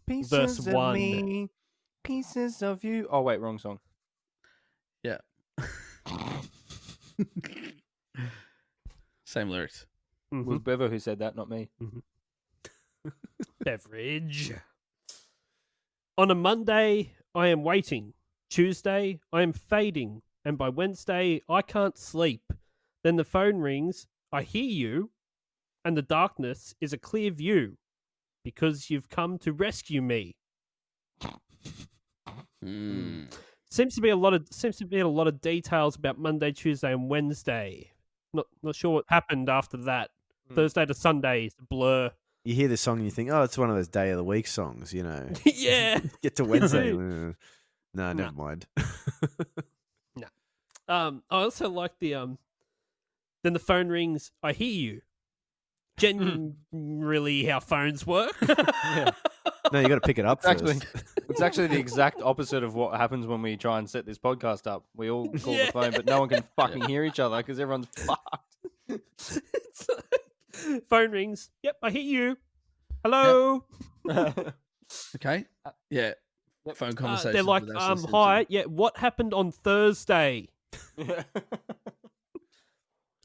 Pieces Verse of 1. me, pieces of you. Oh, wait, wrong song. Yeah. Same lyrics. It was Bevo who said that, not me. Beverage. On a Monday, I am waiting. Tuesday, I am fading. And by Wednesday, I can't sleep. Then the phone rings. I hear you. And the darkness is a clear view. Because you've come to rescue me. Seems to be a lot of details about Monday, Tuesday, and Wednesday. Not sure what happened after that. Thursday to Sunday is a blur. You hear this song and you think, oh, it's one of those day of the week songs, you know. Yeah. Get to Wednesday. No, never mind. I also like the then the phone rings, I hear you. Generally how phones work. Yeah. No, you got to pick it up first. It's actually the exact opposite of what happens when we try and set this podcast up. We all call the phone, but no one can fucking hear each other because everyone's fucked. Phone rings. Yep, I hear you. Hello. Okay. Yeah. Phone conversation. They're like, hi. Yeah, what happened on Thursday?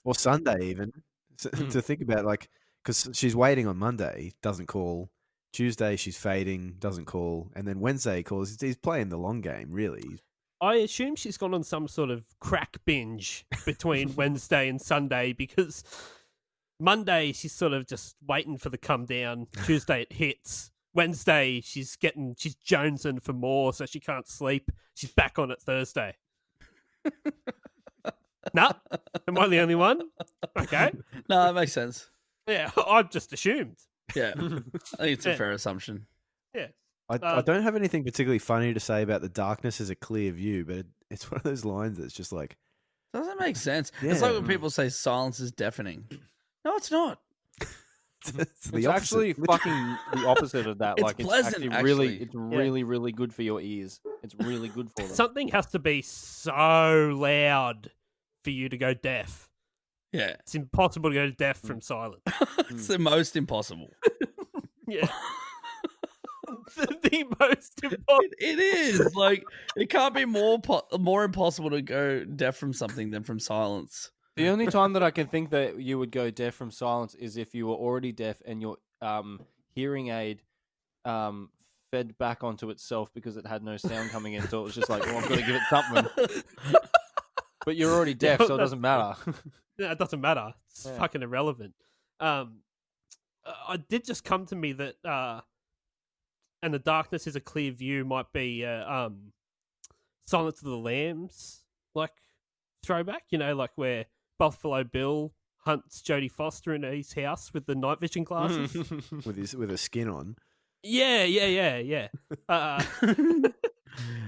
Or Sunday even. To think about, like, because she's waiting on Monday, doesn't call. Tuesday, she's fading, doesn't call. And then Wednesday calls. He's playing the long game, really. I assume she's gone on some sort of crack binge between Wednesday and Sunday because Monday she's sort of just waiting for the come down. Tuesday it hits. Wednesday she's jonesing for more, so she can't sleep. She's back on it Thursday. Nah, am I the only one? Okay. No, that makes sense. Yeah, I've just assumed. Yeah, I think it's a fair assumption. Yeah. I don't have anything particularly funny to say about the darkness as a clear view, but it's one of those lines that's just like... Doesn't make sense. Yeah. It's like when people say silence is deafening. No, it's not. It's actually fucking the opposite of that. It's like pleasant, it's really, really good for your ears. It's really good for them. Something has to be so loud for you to go deaf. Yeah. It's impossible to go deaf from silence. It's the most impossible. Yeah. the most impossible. It is. Like, it can't be more impossible to go deaf from something than from silence. The only time that I can think that you would go deaf from silence is if you were already deaf and your hearing aid fed back onto itself because it had no sound coming in. So it was just like, well, I've got to give it something. But you're already deaf, so it doesn't matter. Yeah, it doesn't matter. It's fucking irrelevant. It did just come to me that and the darkness is a clear view might be Silence of the Lambs like throwback, you know, like where Buffalo Bill hunts Jodie Foster in his house with the night vision glasses. with a skin on. Yeah.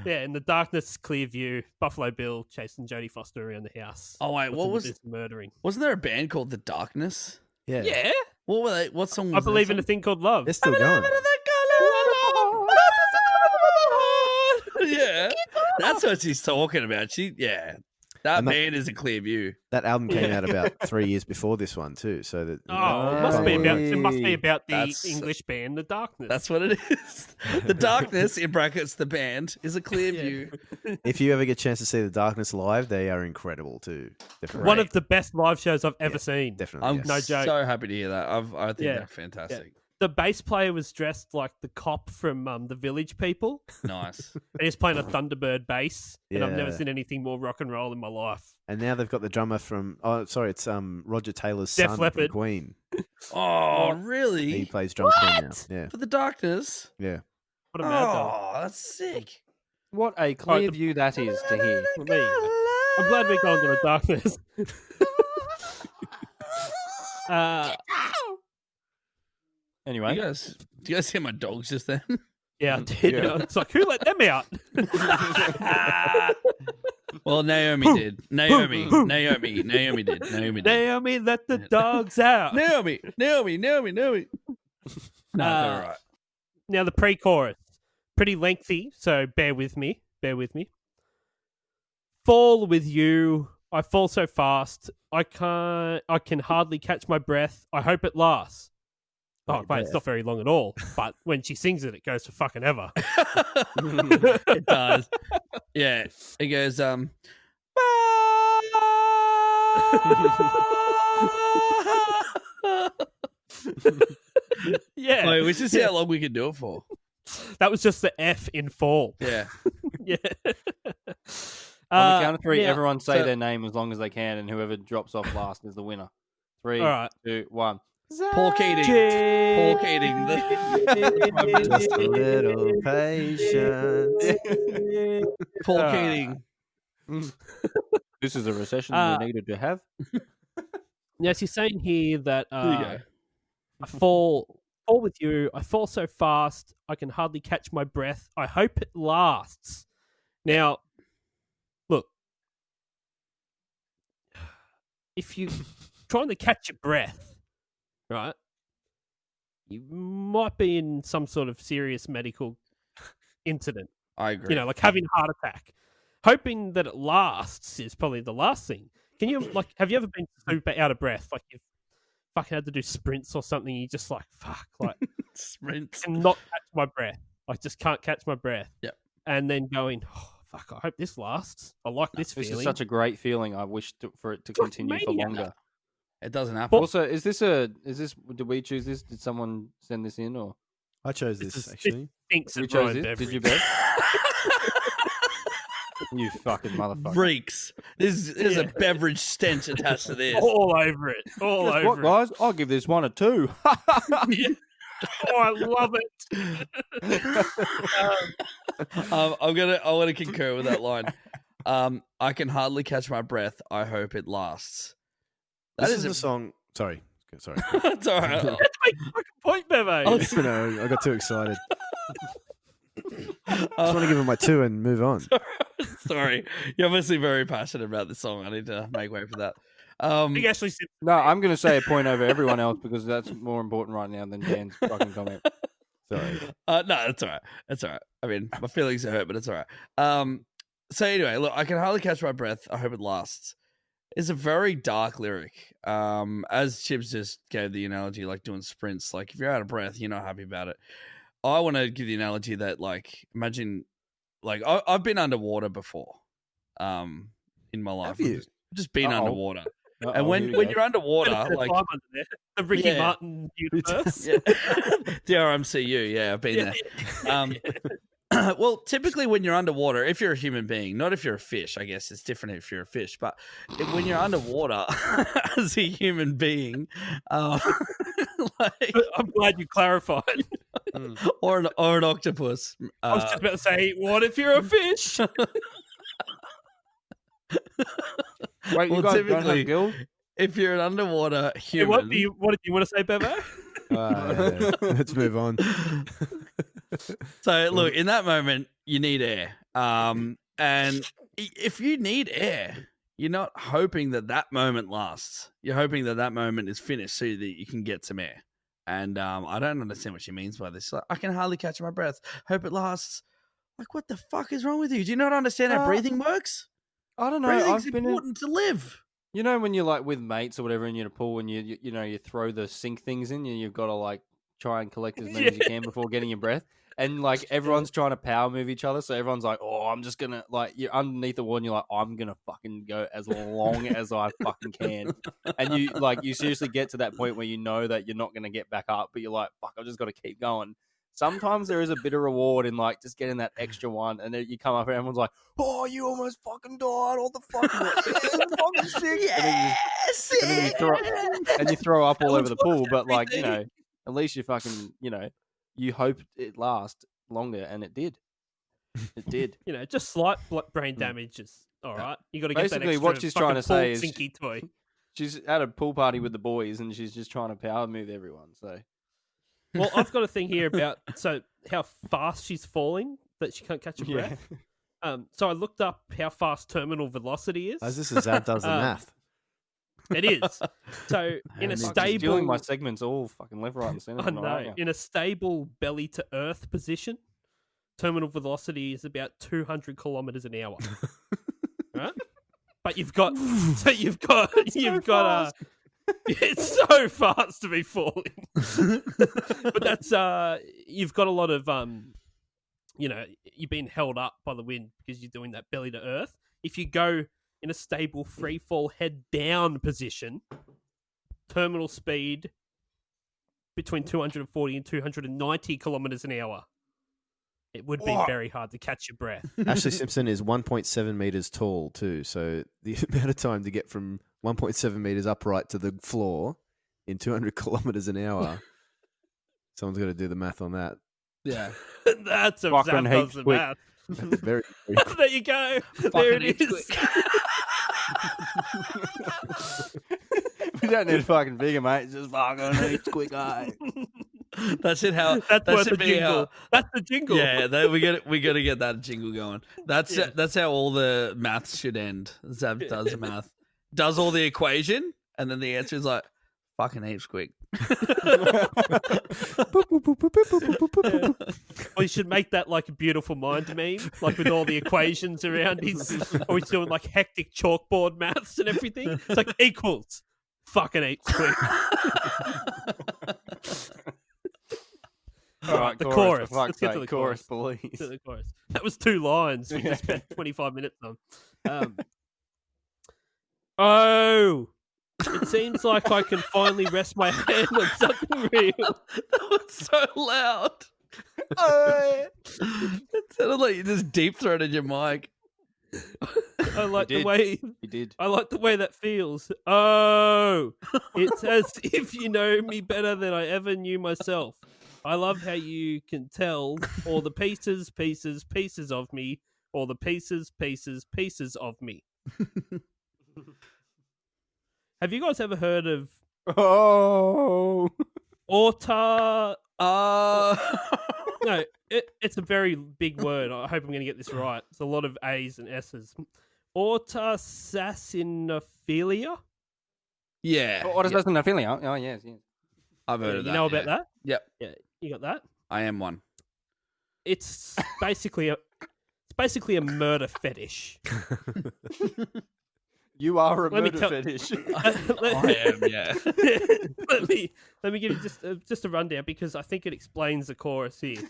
Yeah, in the darkness, clear view, Buffalo Bill chasing Jodie Foster around the house. Oh wait, what was this murdering? Wasn't there a band called The Darkness? Yeah. Yeah. What were they? What song was I believe in a thing called love. They're still going. Yeah. That's what she's talking about. That band is a clear view. That album came out about 3 years before this one too. So that it must be about the English band The Darkness. That's what it is. The Darkness, in brackets, the band, is a clear view. If you ever get a chance to see The Darkness live, they are incredible too. Definitely. One of the best live shows I've ever seen. Definitely. I'm no joke. so happy to hear that. I think they're fantastic. Yeah. The bass player was dressed like the cop from The Village People. Nice. And he's playing a Thunderbird bass, and I've never Yeah. seen anything more rock and roll in my life. And now they've got the drummer from it's Roger Taylor's Def son Leppard. from Queen. Oh, really? He plays drums for him now. Yeah. For The Darkness? Yeah. What a mad dog. Oh, that's sick. What a clear view that is to hear. For me. I'm glad we're going to The Darkness. Anyway. Do you guys hear my dogs just then? Yeah, I did. Yeah. It's like, who let them out? Well, Naomi did. Naomi did. Naomi did. Naomi let the dogs out. Naomi. No, they're all right. Now the pre-chorus, pretty lengthy, so bear with me. Fall with you. I fall so fast. I can hardly catch my breath. I hope it lasts. Oh, mate, it's not very long at all. But when she sings it, it goes for fucking ever. It does. Yeah. It goes, Yeah. Wait, we should see how long we can do it for. That was just the F in fall. Yeah. Yeah. On the count of three, now- everyone say so- their name as long as they can, and whoever drops off last is the winner. 3, All right. 2, 1. Paul Keating. Paul Keating. Just a little patience. Paul Keating. This is a recession Uh, we needed to have. Now, she's saying here that There you go. I fall with you. I fall so fast, I can hardly catch my breath. I hope it lasts. Now, look, if you trying to catch your breath, right, you might be in some sort of serious medical incident. I agree. You know, like having a heart attack. Hoping that it lasts is probably the last thing. Can you, like, have you ever been super out of breath? Like, you've fucking had to do sprints or something, you just like, fuck, like, Sprints. cannot catch my breath. I just can't catch my breath. Yep. And then going, oh, fuck, I hope this lasts. I like this This feeling. is such a great feeling. I wish for it to It's like continue for mania. longer. It doesn't happen. Also, did we choose this? Did someone send this in, or I chose This this is- actually. Thinks we of chose Ryan this? Did you, Beveridge. Ben? You fucking motherfucker. Freaks. There's a beverage stench attached to this. All over it. All Guess over what, it. guys? I'll give this 1 or 2. Oh, I love it. I want to concur with that line. I can hardly catch my breath. I hope it lasts. That This is is the song. Sorry. It's all right. That's my fucking point, Bevo. No, I got too excited. I just want to give him my 2 and move on. Sorry, you're obviously very passionate about this song. I need to make way for that. Big Ashley Simpson. No, I'm going to say a point over everyone else because that's more important right now than Dan's fucking comment. Sorry. No, that's all right. That's all right. I mean, my feelings are hurt, but it's all right. So anyway, look, I can hardly catch my breath. I hope it lasts. It's a very dark lyric. As Chips just gave the analogy, like doing sprints. Like if you're out of breath, you're not happy about it. I want to give the analogy that, like, imagine, like I've been underwater before, in my life. Have you? Just been Uh-oh. underwater. Uh-oh, And when here we go. you're underwater, Bit of like time under there. The Ricky Yeah. Martin universe. yeah. the RMCU, yeah, I've been there. Well, typically when you're underwater, if you're a human being, not if you're a fish, I guess it's different if you're a fish, but when you're underwater as a human being, like, I'm glad you clarified. or an octopus. I was just about to say, what if you're a fish? Wait, you well, guys don't typically- have gills? If you're an underwater Hey, human, what did you want to say, Bevo? Let's move on. so look, in that moment, you need air. And if you need air, you're not hoping that moment lasts. You're hoping that moment is finished so that you can get some air. And I don't understand what she means by this. Like, I can hardly catch my breath. Hope it lasts. Like, what the fuck is wrong with you? Do you not understand how breathing works? I don't know. Breathing's I've been in, important to live. you know, when you're like with mates or whatever, and you're in a pool, and you throw the sink things in, and you've got to like try and collect as many as you can before getting your breath. And like everyone's trying to power move each other, so everyone's like, "Oh, I'm just gonna like." You're underneath the wall, and you're like, "I'm gonna fucking go as long as I fucking can." And you seriously get to that point where you know that you're not gonna get back up, but you're like, "Fuck, I've just got to keep going." Sometimes there is a bit of reward in like just getting that extra one, and then you come up and everyone's like, "Oh, you almost fucking died! All the fucking, fucking sick!" And you throw up all over the pool. But like at least you fucking you hope it lasts longer, and it did. It did. Just slight brain damage is all right. You got to get that Basically, extra what she's trying to fucking say is sinky toy. She's at a pool party with the boys, and she's just trying to power move everyone. So. Well, I've got a thing here about how fast she's falling that she can't catch her breath. So I looked up how fast terminal velocity is. As this is Zad does the math. It is. So in a She's stable, stealing my segments all fucking left, right, and center. I know, in a stable belly to earth position, terminal velocity is about 200 kilometers an hour. Right? But you've got It's so fast to be falling. But that's you've got a lot of you're being held up by the wind because you're doing that belly to earth. If you go in a stable free fall head down position, terminal speed between 240 and 290 kilometers an hour. It would be very hard to catch your breath. Ashlee Simpson is 1.7 meters tall too, so the amount of time to get from 1.7 meters upright to the floor in 200 kilometers an hour. Someone's got to do the math on that. Yeah. That's a Fucking Zap does the quick. math. That's very, There you go. There Fucking it heaps is. We don't need a fucking figure, mate. Just fucking eat quick eye. That's it. How That's that worth should a be jingle. how. That's the jingle. Yeah, we got to get that jingle going. That's Yeah. that's how all the maths should end. Zab does the math, does all the equation, and then the answer is like fucking heaps quick. Or you should make that like a beautiful mind meme, like with all the equations around his. Or he's doing like hectic chalkboard maths and everything. It's like equals. Fucking eat quick. All right, the chorus. chorus. For fuck's Let's get to sake, the chorus, chorus. please. To the chorus. That was 2 lines. We just spent 25 minutes on. Oh, it seems like I can finally rest my hand on something real. That was so loud. It sounded like you just deep throated your mic. I like the did. way You did. I like the way that feels. Oh, it's as if you know me better than I ever knew myself. I love how you can tell all the pieces of me, all the pieces of me. Have you guys ever heard of Oh. auta? Uh, No, it's a very big word. I hope I'm going to get this right. It's a lot of A's and S's. Autosassinophilia? yeah. What is that in affiliate? Oh, yes, yes. I've heard Yeah, of that. you know about that? Yep. Yeah, you got that? I am one. It's basically a murder fetish. You are a Let me murder tell- fetish. I am, yeah. let me give you just a rundown because I think it explains the chorus here.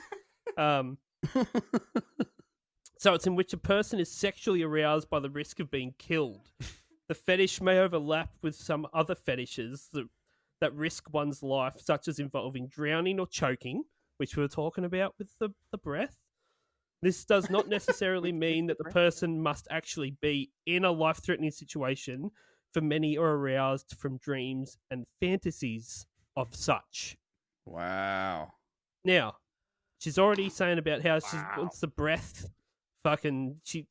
So it's in which a person is sexually aroused by the risk of being killed. The fetish may overlap with some other fetishes that risk one's life, such as involving drowning or choking, which we were talking about with the breath. This does not necessarily mean that the person must actually be in a life-threatening situation, for many are aroused from dreams and fantasies of such. Wow. Now, she's already saying about how she wants the breath. Fucking, she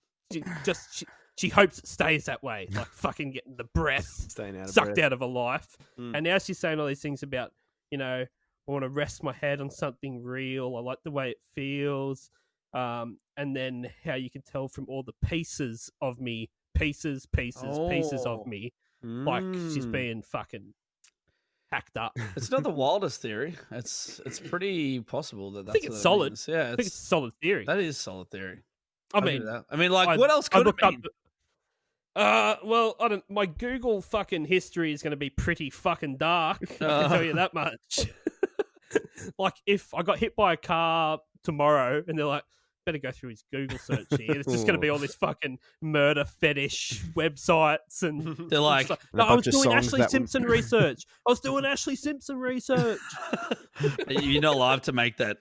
hopes it stays that way, like fucking getting the breath Staying out of sucked breath. out of her life. Mm. And now she's saying all these things about, I want to rest my head on something real. I like the way it feels. And then how you can tell from all the pieces of me, pieces of me, like she's being fucking hacked up. It's not the wildest theory. It's pretty possible that that's think it's what it solid. means. Yeah, I think it's a solid theory. that is solid theory. I I'll give mean, you that. Like, what else could it mean? Well, I don't. My Google fucking history is going to be pretty fucking dark. I can tell you that much. Like, if I got hit by a car tomorrow, and they're like, better go through his Google search here. It's just going to be all this fucking murder fetish websites, and They're like, stuff. And a No, I was bunch of doing songs Ashlee that Simpson research. I was doing Ashlee Simpson research. you're not allowed to make that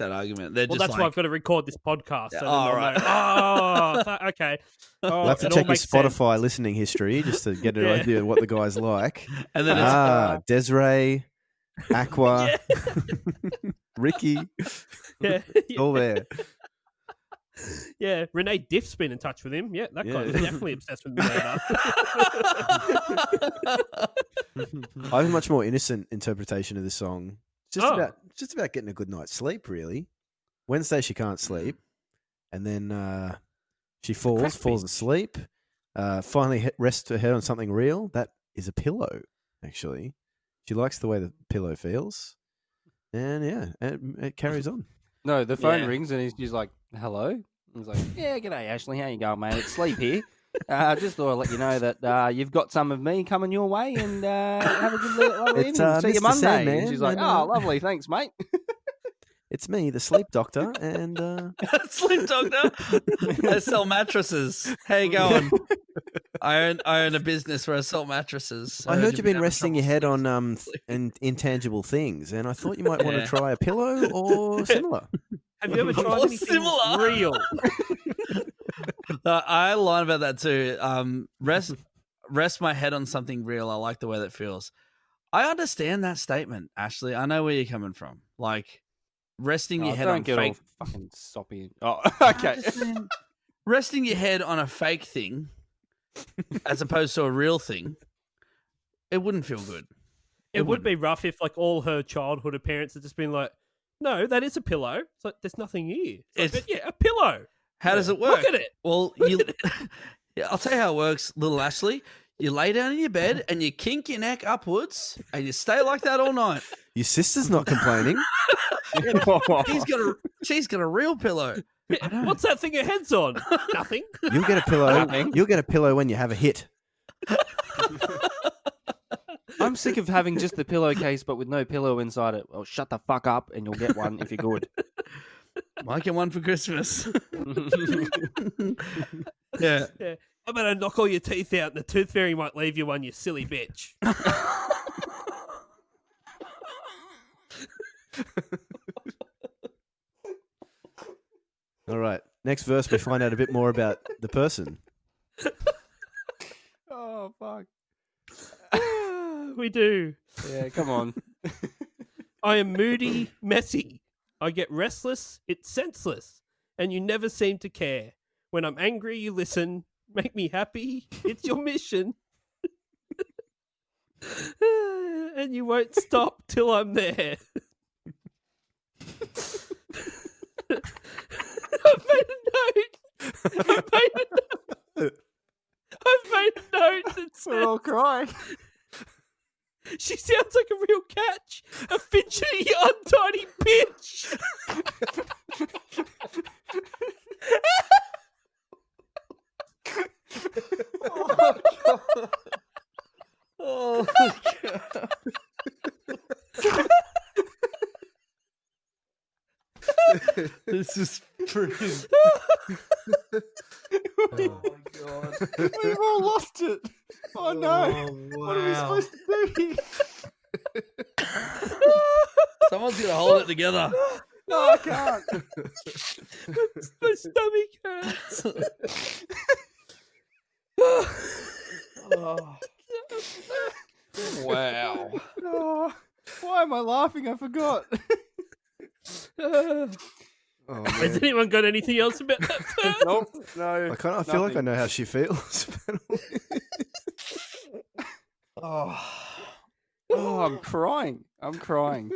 argument. They're Well, just that's like, why I've got to record this podcast. So then Oh, they'll right. know, okay. Oh, We'll have to it all check your makes sense. Spotify listening history just to get an Yeah. idea of what the guy's like. and then it's Desiree, Aqua, Ricky, Yeah, all there. yeah. Renee Diff's been in touch with him. Yeah, that Yeah. guy's definitely obsessed with murder. I have a much more innocent interpretation of the song. Just Oh. about getting a good night's sleep, really. Wednesday she can't sleep, and then she falls asleep. Finally rests her head on something real. That is a pillow, actually. She likes the way the pillow feels, and yeah, it carries on. No, the phone Yeah. rings and she's like, hello? He's like, yeah, g'day, Ashley. How you going, mate? It's Sleep here. Just thought I'd let you know that you've got some of me coming your way, and have a good lovely It's, evening. See you Mr. Monday. Sandman, And she's like, and, oh, lovely, thanks, mate. It's me, the sleep doctor, and Sleep doctor. I sell mattresses. How you going? I own a business where I sell mattresses. I heard you've been having resting your trouble head on sleeping. intangible things, and I thought you might want Yeah. to try a pillow or similar. Have you ever tried Or anything similar. real? I line about that too. Rest my head on something real. I like the way that feels. I understand that statement, Ashley. I know where you're coming from. Like resting your head don't on get fake. all fucking soppy. Oh, okay. Resting your head on a fake thing, as opposed to a real thing, it wouldn't feel good. It would be rough if, like, all her childhood parents had just been like, "No, that is a pillow." It's like there's nothing here. It's like, yeah, a pillow. How does it work? Look at it. Well, yeah, I'll tell you how it works, little Ashley. You lay down in your bed and you kink your neck upwards, and you stay like that all night. Your sister's not complaining. She's got a real pillow. What's that thing your head's on? Nothing. You'll get a pillow. Nothing. You'll get a pillow when you have a hit. I'm sick of having just the pillowcase, but with no pillow inside it. Well, shut the fuck up, and you'll get one if you're good. Might get one for Christmas. Yeah. Yeah. How about I knock all your teeth out and the tooth fairy might leave you one, you silly bitch. All right. Next verse, we find out a bit more about the person. Oh fuck. We do. Yeah, come on. I am moody, messy. I get restless, it's senseless, and you never seem to care. When I'm angry, you listen. Make me happy. It's your mission. And you won't stop till I'm there. I've made a note. I've made a note that We're all says crying. she sounds like a real catch. A fidgety, untidy bitch. Oh, God. This is freaking. Oh my god. We've all lost it. Oh no. What are we supposed to do? Someone's gonna hold it together. No, I can't. My stomach hurts. Wow. Oh, why am I laughing? I forgot. Oh, Has man. anyone got anything else about that? Nope. No. I feel like I know how she feels. Oh, I'm crying. I'm crying.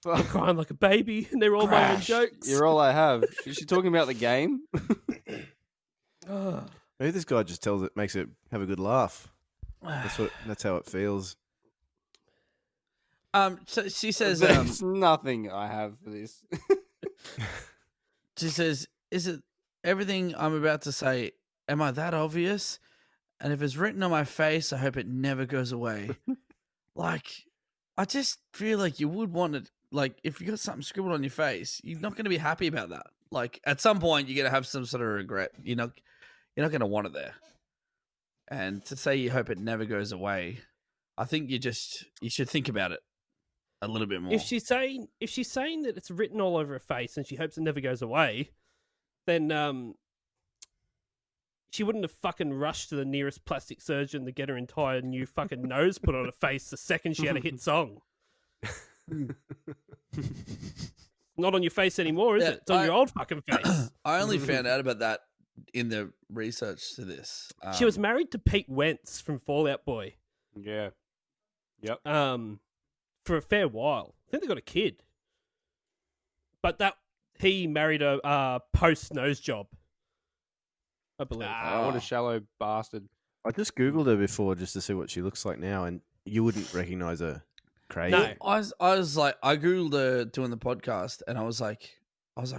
I'm crying like a baby, and they're all my own Crash. jokes. You're all I have. Is she talking about the game? Maybe this guy just makes it have a good laugh. That's how it feels. So she says, There's nothing I have for this. she says, is it everything I'm about to say? Am I that obvious? And if it's written on my face, I hope it never goes away. Like, I just feel like you would want it. Like, if you got something scribbled on your face, you're not going to be happy about that. Like, at some point, you're going to have some sort of regret. You're not going to want it there. And to say you hope it never goes away, I think you should think about it a little bit more. If she's saying that it's written all over her face and she hopes it never goes away, then she wouldn't have fucking rushed to the nearest plastic surgeon to get her entire new fucking nose put on her face the second she had a hit song. Not on your face anymore, is Yeah, it? It's on your old fucking face. I only found out about that in the research to this. She was married to Pete Wentz from Fall Out Boy. Yeah. Yep. For a fair while. I think they got a kid. But he married a post nose job, I believe. What a shallow bastard. I just Googled her before just to see what she looks like now, and you wouldn't recognize her. Crazy. No. I was like, I googled her doing the podcast, and I was like,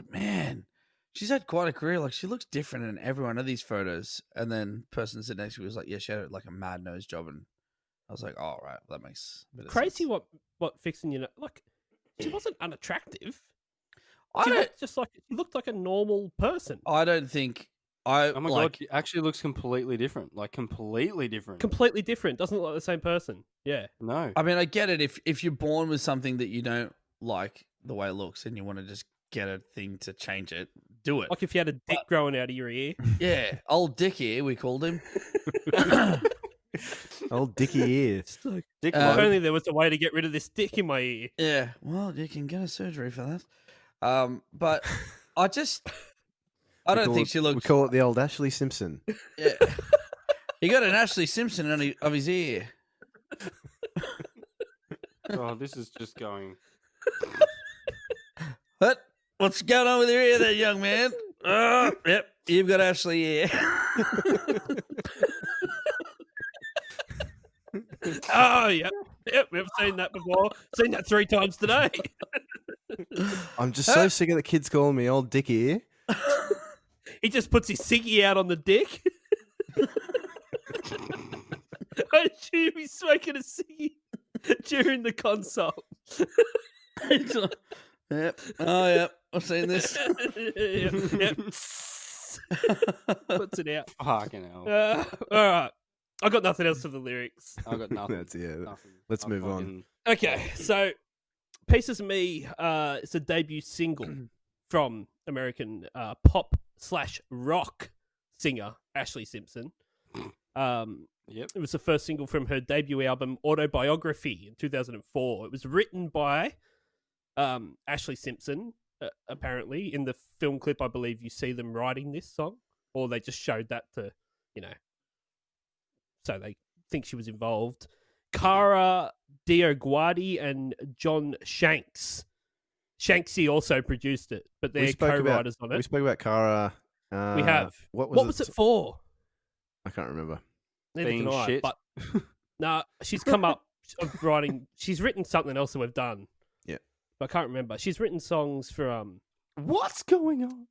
man, she's had quite a career. Like, she looks different in every one of these photos. And then person sitting next to me was like, yeah, she had like a mad nose job. And I was like, oh, right, that makes a bit of Crazy sense. what fixing you know. Like, she wasn't unattractive. I She don't, looked just like she looked like a normal person. I don't think I. Oh my god, it actually looks completely different. Like completely different. Completely different. Doesn't look like the same person. Yeah. No. I mean, I get it. If you're born with something that you don't like the way it looks and you want to just get a thing to change it, do it. Like if you had a dick growing out of your ear. Yeah, old Dick here, we called him. Old Dickie ears. Dick If mode. only there was a way to get rid of this dick in my ear. Yeah, well, you can get a surgery for that. But I don't think she We looks. call it the old Ashlee Simpson. Yeah. He got an Ashlee Simpson of his ear. Oh, this is just going. What's going on with your ear there, young man? Oh, yep, you've got Ashlee ear. Oh, yep. Yep, we've seen that before. Seen that 3 times today. I'm just so sick of the kids calling me old Dick ear. He just puts his ciggy out on the dick. I assume he's smoking a ciggy during the consult. Yep. Oh, yep. I've seen this. Yep. Puts it out. Fucking hell. All right. I got nothing else for the lyrics. I got nothing. That's it. Nothing. Let's I move on. fucking- Okay, so Pieces of Me is a debut single from American pop/rock singer Ashlee Simpson. Yep. It was the first single from her debut album Autobiography in 2004. It was written by Ashlee Simpson. Apparently, in the film clip, I believe you see them writing this song, or they just showed that to, so they think she was involved. Cara Dioguardi and John Shanks. Shanksy also produced it, but they're co-writers on We it. spoke about Cara. We have. What What was it for? I can't remember. Neither Being can I, shit. but no, she's come up of writing. She's written something else that we've done. Yeah. But I can't remember. She's written songs for What's going on?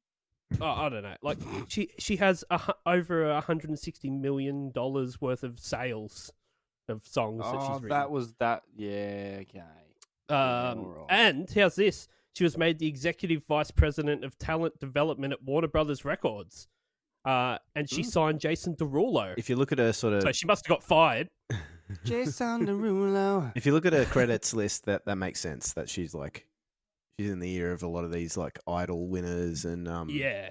I don't know. Like she has over $160 million worth of sales of songs that she's written. that was that. Yeah, okay. alright. And how's this? She was made the executive vice president of talent development at Warner Brothers Records. And she signed Jason Derulo. If you look at her sort of, So she must have got fired. Jason Derulo. if you look at her credits list, that makes sense. That she's in the ear of a lot of these like Idol winners and Yeah.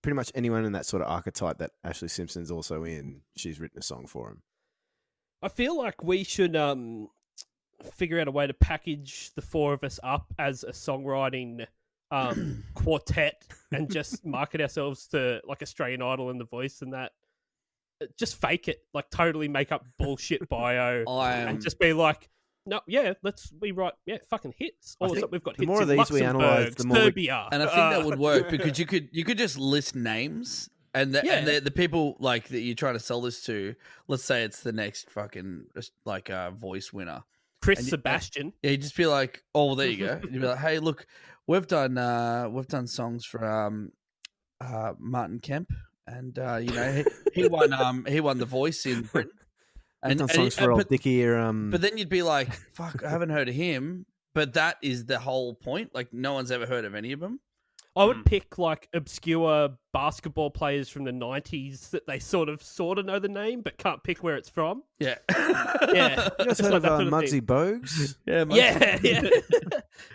pretty much anyone in that sort of archetype that Ashlee Simpson's also in. She's written a song for him. I feel like we should figure out a way to package the 4 of us up as a songwriting quartet and just market ourselves to like Australian Idol and The Voice and that. Just fake it, like totally make up bullshit bio and just be like, no, we write fucking hits. All of a sudden we've got the hits more in of these we Luxembourg, analyse, the more we- Serbia. And I think that would work because you could just list names and the people like that you're trying to sell this to. Let's say it's the next fucking like Voice winner, Chris and Sebastian. Yeah, you just be like, oh, well, there you go. You'd be like, hey, look, we've done songs for Martin Kemp, and he won the Voice in Britain. I've done songs for old Dickie here. But then you'd be like, fuck, I haven't heard of him. But that is the whole point. Like, no one's ever heard of any of them. I would pick like obscure basketball players from the 90s that they sort of know the name but can't pick where it's from. Yeah. Yeah. you guys Just heard like of that sort of Muggsy thing. Bogues? Yeah.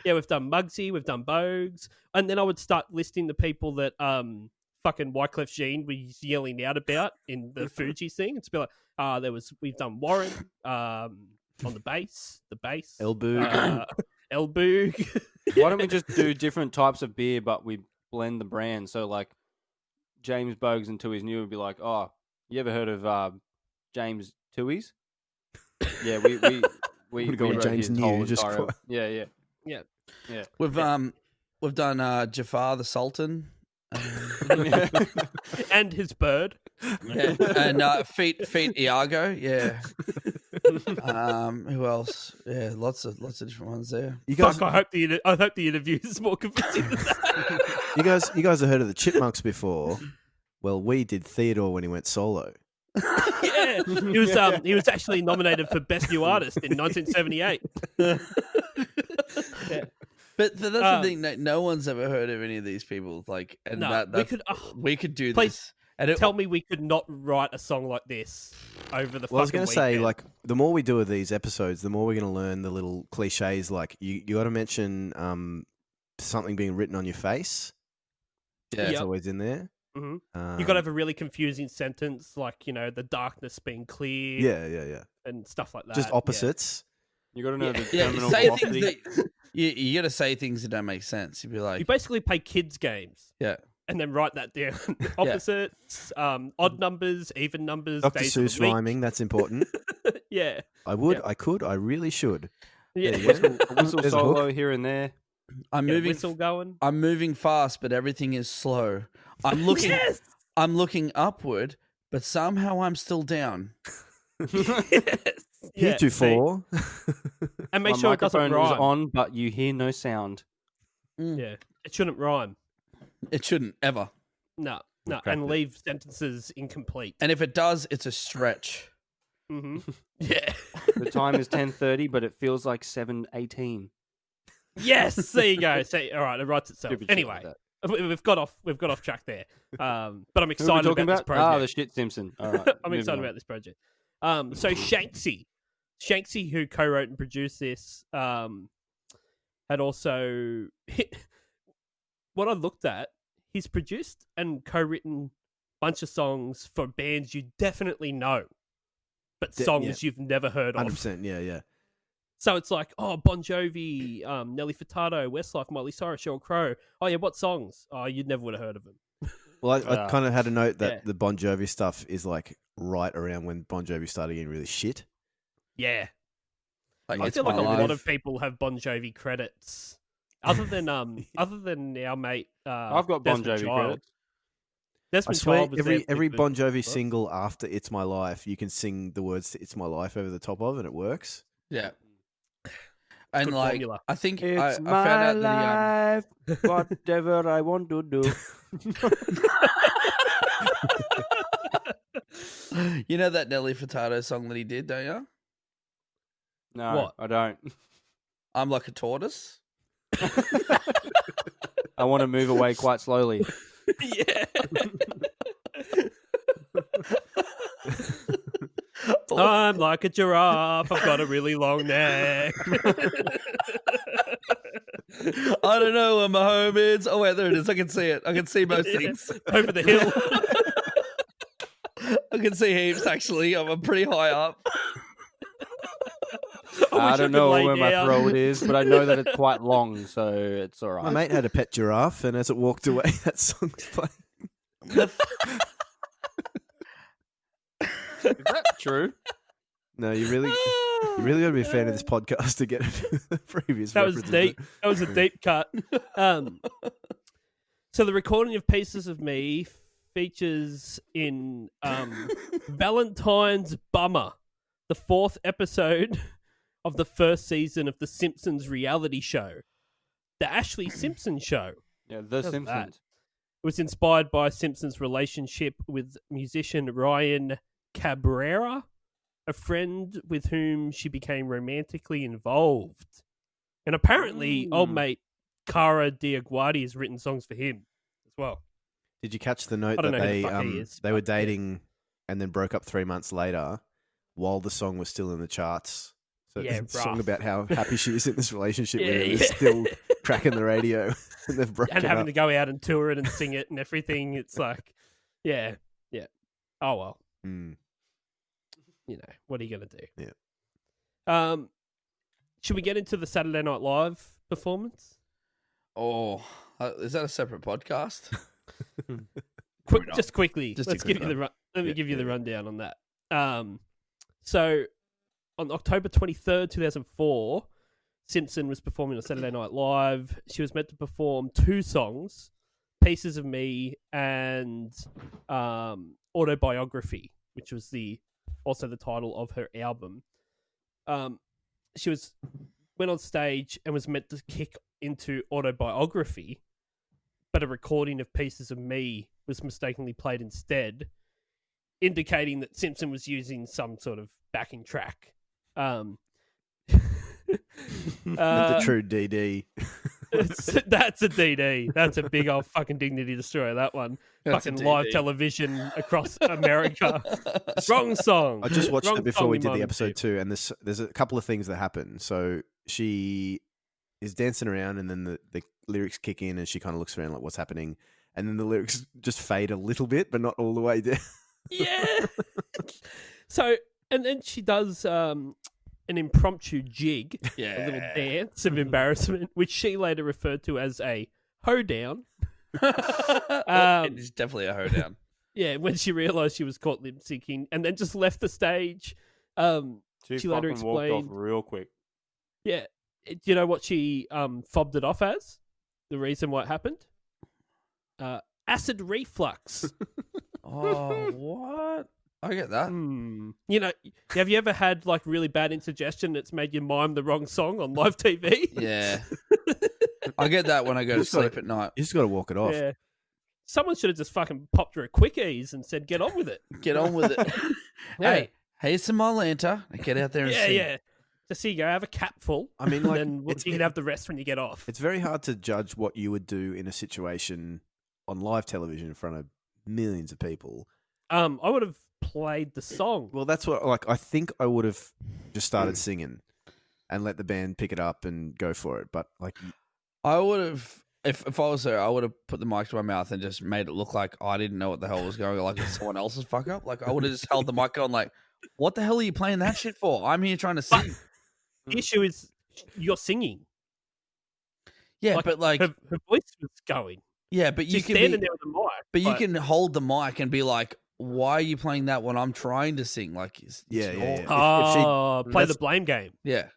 Yeah, we've done Muggsy, we've done Bogues. And then I would start listing the people that fucking Wyclef Jean was yelling out about in the Fuji thing. It's be like, we've done Warren on the bass. Elboog. Elboog. Why don't we just do different types of beer, but we blend the brand? So, like, James Bogues and Tui's New would be like, oh, you ever heard of James Tui's? Yeah, we I'm gonna go with wrote James his New, whole just entire- quite- yeah. We've done Jafar the Sultan. And his bird. Yeah. And Feet Iago. Yeah. Who else? Yeah, lots of different ones there. You guys, Fuck, I hope the interview is more convincing than that. you guys have heard of the Chipmunks before? Well, we did Theodore when he went solo. Yeah, he was actually nominated for Best New Artist in 1978. Yeah. But that's the thing. No one's ever heard of any of these people. Like, and No, we could do please this. And tell me we could not write a song like this over the. Well, I was going going to say, like, the more we do of these episodes, the more we're going to learn the little cliches. Like, you got to mention something being written on your face. Yeah, It's always in there. Mm-hmm. You got to have a really confusing sentence, like the darkness being clear. Yeah. And stuff like that. Just opposites. You got to know the yeah. terminal Say velocity. things that you got to say things that don't make sense. You'd be like, You basically play kids games. yeah. And then write that down. Opposites, odd numbers, even numbers. Dr. days of the Seuss week. rhyming, that's important. Yeah. I would, Yeah. I could, I really should. Yeah. There you go. A whistle There's a hook. solo here and there. I'm Get a moving. whistle going. I'm moving fast, but everything is slow. I'm looking. Yes! I'm looking upward, but somehow I'm still down. Yes. Yeah, see? Heretofore. And make My sure it doesn't microphone is rhyme. on, but you hear no sound. Yeah. It shouldn't rhyme. It shouldn't ever. No. cracked And it. leave sentences incomplete. And if it does, it's a stretch. Mm-hmm. Yeah. The time is 10:30, but it feels like 7:18. Yes. There you go. See, all right. It writes itself. Stupid shit Anyway, like that. we've got off track there. But I'm Who are we excited talking about this about? project. The shit Simpson. All right, I'm moving excited on. about this project. So Shanksy, who co-wrote and produced this, had also what I looked at. He's produced and co-written a bunch of songs for bands you definitely know, but songs you've never heard of. 100%, yeah. So it's like, oh, Bon Jovi, Nelly Furtado, Westlife, Miley Cyrus, Sheryl Crow. Oh yeah, what songs? Oh, you never would have heard of them. Well, I kind of had a note that Yeah. the Bon Jovi stuff is like right around when Bon Jovi started getting really shit. Yeah. Like, I it's feel like my a lot life. of people have Bon Jovi credits, other than our mate. I've got Bon Desmond Jovi Child. credits. I Desmond swear, Child was there every with Bon the- Jovi single after "It's My Life," you can sing the words to "It's My Life" over the top of, and it works. Yeah. And Good like, formula. I think It's I my found out that life, whatever I want to do. you know that Nelly Furtado song that he did, don't you? No, What? I don't. I'm like a tortoise. I want to move away quite slowly. Yeah. I'm like a giraffe. I've got a really long neck. I don't know where my home is. Oh wait, there it is. I can see it. I can see most things. Over the hill. I can see heaps actually. I'm pretty high up. I don't know lay where my down. throat is, but I know that it's quite long, so it's all My right. mate had a pet giraffe, and as it walked away, that song was playing. Is that true? No, you really got to be a fan of this podcast to get the previous. That was references. deep. That was a deep cut. So the recording of Pieces of Me features in Valentine's Bummer, the 4th episode of the first season of the Simpsons reality show, the Ashlee Simpson Show. Yeah, The How's Simpsons. that? It was inspired by Simpson's relationship with musician Ryan Cabrera, a friend with whom she became romantically involved. And apparently, old mate Cara Diaguardi has written songs for him as well. Did you catch the note I don't that know who the fuck he is, they were but, yeah. dating and then broke up 3 months later while the song was still in the charts? So Yeah, it's a song rough. about how happy she is in this relationship with Yeah, him yeah. is still cracking the radio and they've broken And having up. to go out and tour it and sing it and everything. It's like, yeah. Oh, well. Mm. You know, what are you going to do? Yeah. Should we get into the Saturday Night Live performance? Oh, is that a separate podcast? Just quickly, Just a let's quick give you the one. let me Yeah, give you the yeah. rundown on that. So on October 23rd, 2004, Simpson was performing on Saturday Night Live. She was meant to perform 2 songs, Pieces of Me and Autobiography, which was also the title of her album. she went on stage and was meant to kick into autobiography, but a recording of Pieces of Me was mistakenly played instead, indicating that Simpson was using some sort of backing track. That's a true DD. That's a DD. That's a big old fucking dignity destroyer, that one. That's a fucking live DD. television across America. Wrong song. I just watched Wrong it before song we in did the my episode review. 2, and there's a couple of things that happen. So she is dancing around, and then the lyrics kick in, and she kind of looks around like, what's happening? And then the lyrics just fade a little bit, but not all the way down. Yeah. So, and then she does an impromptu jig, a little dance of embarrassment, which she later referred to as a hoedown. It's definitely a hoedown. Yeah, when she realised she was caught lip syncing, and then just left the stage. She She later fucking walked off explained- real quick. Yeah, do you know what she fobbed it off as? The reason why it happened? Acid reflux. Oh, what? I get that. You know, have you ever had like really bad indigestion that's made you mime the wrong song on live TV? Yeah. I get that when I go to Just gotta- sleep at night. You just got to walk it off. Yeah. Someone should have just fucking popped her a quick ease and said, "Get on with it." Get on with it. Yeah. Hey, here's some Mylanta. Get out there and Yeah, sing. yeah. Just see you go, have a cap full. I mean, like, and then you can have the rest when you get off. It's very hard to judge what you would do in a situation on live television in front of millions of people. I would have played the song. Well, that's what, like, I think I would have just started singing and let the band pick it up and go for it. But, like, I would have, if I was there, I would have put the mic to my mouth and just made it look like I didn't know what the hell was going on, like it's someone else's fuck up. Like, I would have just held the mic on, like, what the hell are you playing that shit for? I'm here trying to sing. The issue is you're singing. Yeah, Like, her voice was going. yeah, but you She's can standing be, there with the mic. but you can hold the mic and be like, why are you playing that when I'm trying to sing? Like, it's Yeah, your- yeah, yeah. Oh, play the that's- blame game. yeah.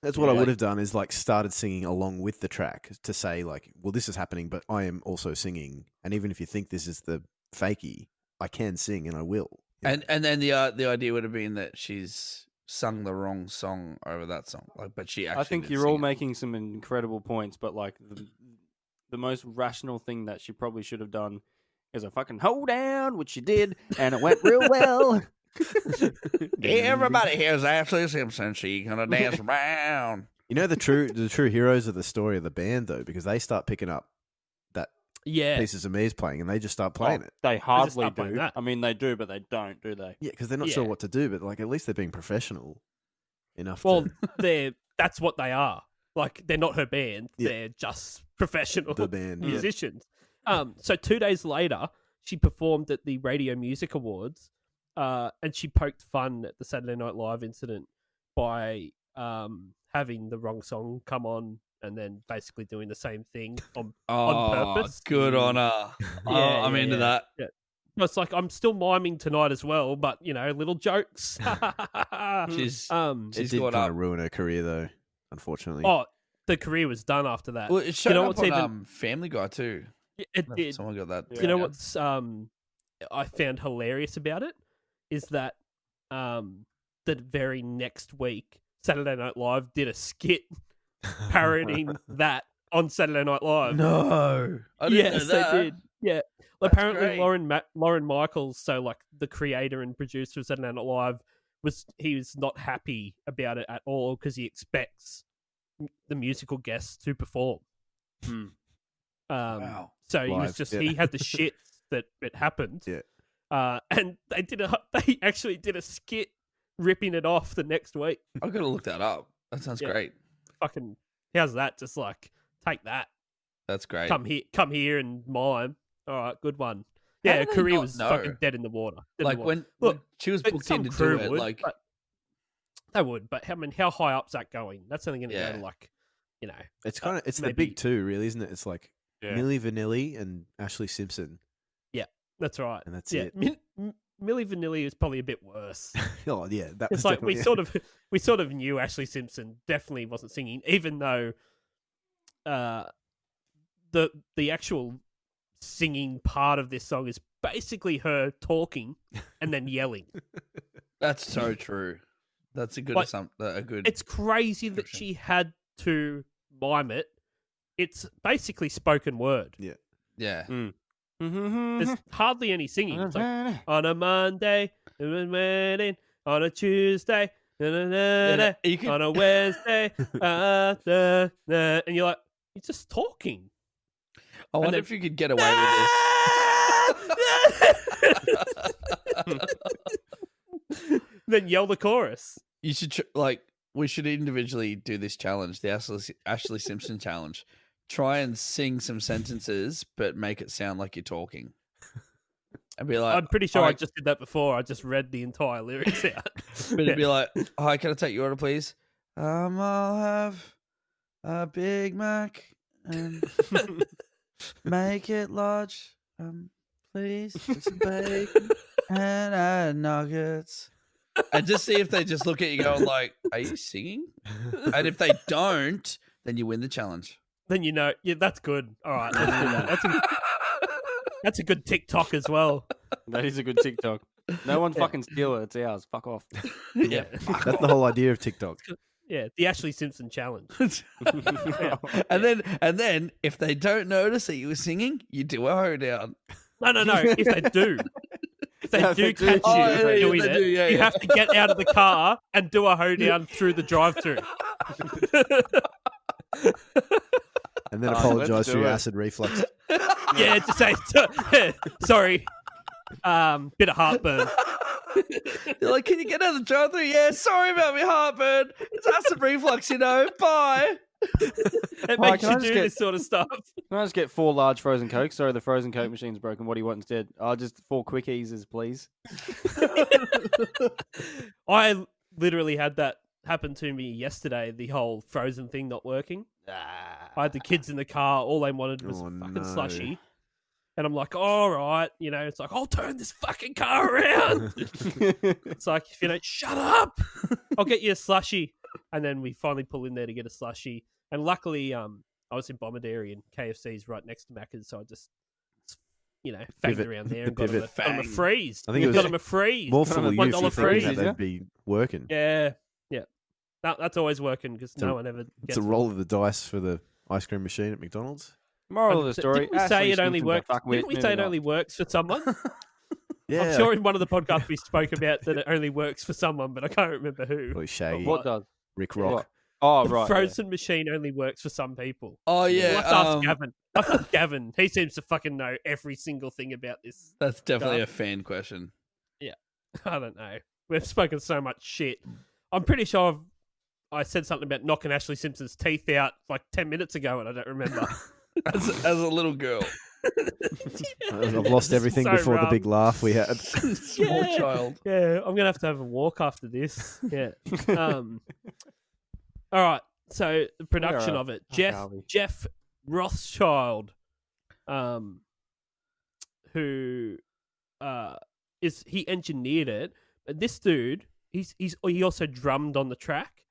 that's what I Like- would have done is, like, started singing along with the track to say, like, well, this is happening, but I am also singing. And even if you think this is the fakie, I can sing and I will. And then the idea would have been that she's sung the wrong song over that song. Like, but she actually. I think did you're sing all it. making some incredible points, but like the most rational thing that she probably should have done is a fucking hold down, which she did, and it went real well. Everybody here's Ashlee Simpson. She gonna dance around. You know the true heroes of the story of the band, though, because they start picking up that Yeah. Pieces of Me is playing, and they just start playing it. They hardly start playing do. that. I mean, they do, but they don't, do they? Yeah, because they're not sure Yeah. what to do, but like at least they're being professional enough. Well, to that's what they are. Like, they're not her band. Yeah. They're just professional the band. Yeah. musicians. So 2 days later, she performed at the Radio Music Awards, and she poked fun at the Saturday Night Live incident by having the wrong song come on and then basically doing the same thing on purpose. Good on her. Yeah, I'm yeah, into yeah. that. It's like, I'm still miming tonight as well, but, you know, little jokes. She's It she's did going kind up. of ruin her career, though. Unfortunately. Oh, the career was done after that. Well, it showed know up what's on even- Family Guy too. It did. Someone got that. Yeah. You know down. what's I found hilarious about it is that the very next week Saturday Night Live did a skit parodying that on Saturday Night Live. No, I didn't Yes, know that. they did. Yeah. That's Apparently, great. Lauren Michaels, so like the creator and producer of Saturday Night Live, was not happy about it at all because he expects the musical guests to perform. Hmm. Wow. So he was Live, just yeah. he had the shit that it happened. Yeah. And they actually did a skit ripping it off the next week. I've got to look that up. That sounds Yeah. great. Fucking how's that? Just like take that. That's great. Come here and mime. All right, good one. How Yeah, do her they career not was know? fucking dead in the water. Dead in Like the water. when Look, she was but booked some in to crew do it, would, like but they would. But I mean, how high up's that going? That's only going to go Yeah. to like, you know, It's kind of the maybe- big two, really, isn't it? It's like Yeah. Milli Vanilli and Ashlee Simpson, that's right. and that's Yeah, it. Milli Vanilli is probably a bit worse. Oh yeah, that It's was like we definitely- sort of knew Ashlee Simpson definitely wasn't singing, even though the actual singing part of this song is basically her talking and then yelling. that's so true. That's a good Like, a good. It's crazy that she had to mime it. It's basically spoken word. Yeah. There's hardly any singing. It's like, on a Monday, on a Tuesday, You can- on a Wednesday, and you're like, you're just talking. I wonder then- if you could get away with this. Then yell the chorus. You should we should individually do this challenge, the Ashlee Simpson challenge. Try and sing some sentences, but make it sound like you're talking. And be like, I'm pretty sure I "Alright," just did that before. I just read the entire lyrics out. but it'd be like, "Hi, can I take your order, please? I'll have a Big Mac and make it large, please, with some bacon and add nuggets." And just see if they just look at you going like, "Are you singing?" And if they don't, then you win the challenge. Then you know, yeah, that's good. All right, let's do that. That's a good TikTok as well. That is a good TikTok. No one fucking steal it. It's ours. Fuck off. Yeah, That's the whole idea of TikTok. yeah, the Ashlee Simpson challenge. And then if they don't notice that you were singing, you do a hoedown. No. If they do, Yeah, if they do catch you catch you, doing they it, do, yeah, you yeah. have to get out of the car and do a hoedown through the drive-through. And then Let's apologise for do your it. acid reflux. Yeah, to say sorry. Bit of heartburn. You're like, "Can you get out of the drive-through?" "Yeah, sorry about my heartburn. It's acid reflux, Bye." It Hi, makes can I you just do get- this sort of stuff. Can I just get 4 large frozen Cokes? Sorry, the frozen Coke machine's broken. What do you want instead? I'll just 4 quick eases, please. I literally had that happen to me yesterday. The whole frozen thing not working. I had the kids in the car. All they wanted was Oh, a fucking no. slushy. And I'm like, all right, it's like, I'll turn this fucking car around. It's like, if you don't shut up, I'll get you a slushy. And then we finally pull in there to get a slushy. And luckily, I was in Bomaderry and KFC's right next to Macca's, so I just, fanged Pivot. around there The and got him pivot. a freeze. I think it was got him a freeze. More fool you $1 for thinking freeze. that they'd be working. Yeah. That's always working because no one ever It's gets a roll of the dice for the ice cream machine at McDonald's. Moral of the story. Didn't we say Ashlee it only Simpson's a works? fuckwit, Didn't we say moving it on. only works for someone? Yeah, I'm sure in one of the podcasts we spoke about that it only works for someone, but I can't remember who. Probably Shaggy, What does? Rick Rock. What? Oh, The right. frozen machine only works for some people. Oh We'll yeah, have to ask Gavin. I'll have to ask Gavin. He seems to fucking know every single thing about this. that's definitely Stuff. a fan question. I don't know. We've spoken so much shit. I'm pretty sure I said something about knocking Ashlee Simpson's teeth out like 10 minutes ago, and I don't remember. As a little girl, I've lost everything So before the rough. big laugh we had. small Yeah. child. Yeah, I'm gonna have a walk after this. Yeah. All right. So the production Alright. of it, Fuck, Harvey. Jeff Rothschild, who he engineered it. But this dude, he also drummed on the track,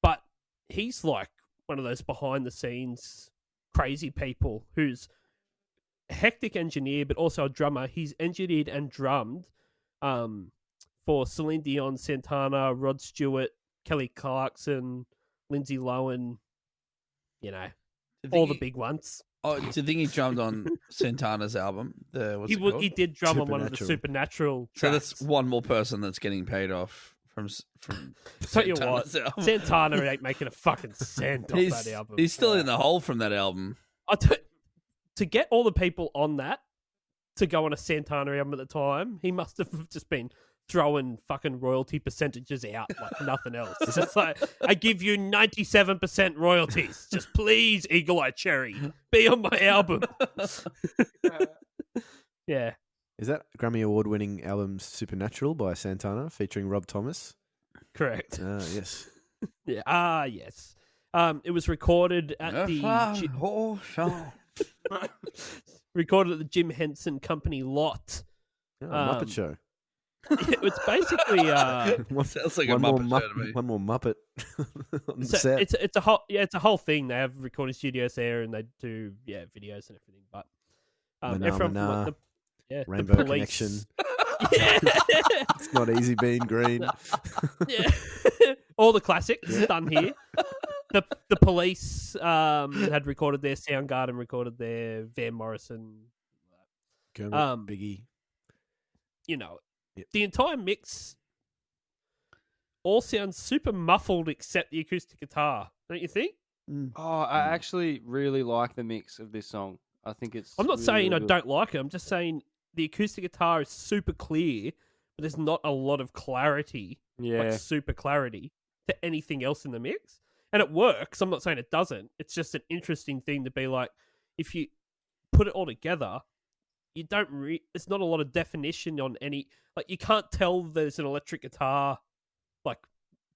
but he's like one of those behind the scenes crazy people who's a hectic engineer, but also a drummer. He's engineered and drummed for Celine Dion, Santana, Rod Stewart, Kelly Clarkson, Lindsay Lohan, all the big ones. Oh, do you think he drummed on Santana's album? He did drum on one of the Supernatural. Supernatural So tracks. that's one more person that's getting paid off from. Tell you what, Santana's album. Santana ain't making a fucking cent off that album. He's still in the hole from that album. To get all the people on that to go on a Santana album at the time, he must have just been throwing fucking royalty percentages out like nothing else. It's just like, I give you 97% royalties. Just please, Eagle Eye Cherry, be on my album. Yeah. Is that Grammy Award winning album Supernatural by Santana featuring Rob Thomas? Correct. Yes. Yeah. Yes. It was recorded at recorded at the Jim Henson Company lot. Oh, Muppet Um, Show. It's basically Sounds like a One more, Muppet show to me. one more Muppet on the so set. it's a whole thing. They have recording studios there and they do videos and everything. But Mana everyone from Mana, like, the Rainbow police, Connection. Yeah. It's not easy being green. Yeah. All the classics done here. The Police had recorded their Soundgarden, recorded their Van Morrison. Kermit, Um, Biggie. You know, Yep. the entire mix all sounds super muffled except the acoustic guitar, don't you think? Oh, I actually really like the mix of this song. I think it's. I'm not really, saying really I good. don't like it. I'm just saying the acoustic guitar is super clear, but there's not a lot of clarity, Yeah. like super clarity, to anything else in the mix. And it works. I'm not saying it doesn't. It's just an interesting thing to be like, if you put it all together, you don't. There's not a lot of definition on any. Like you can't tell there's an electric guitar, like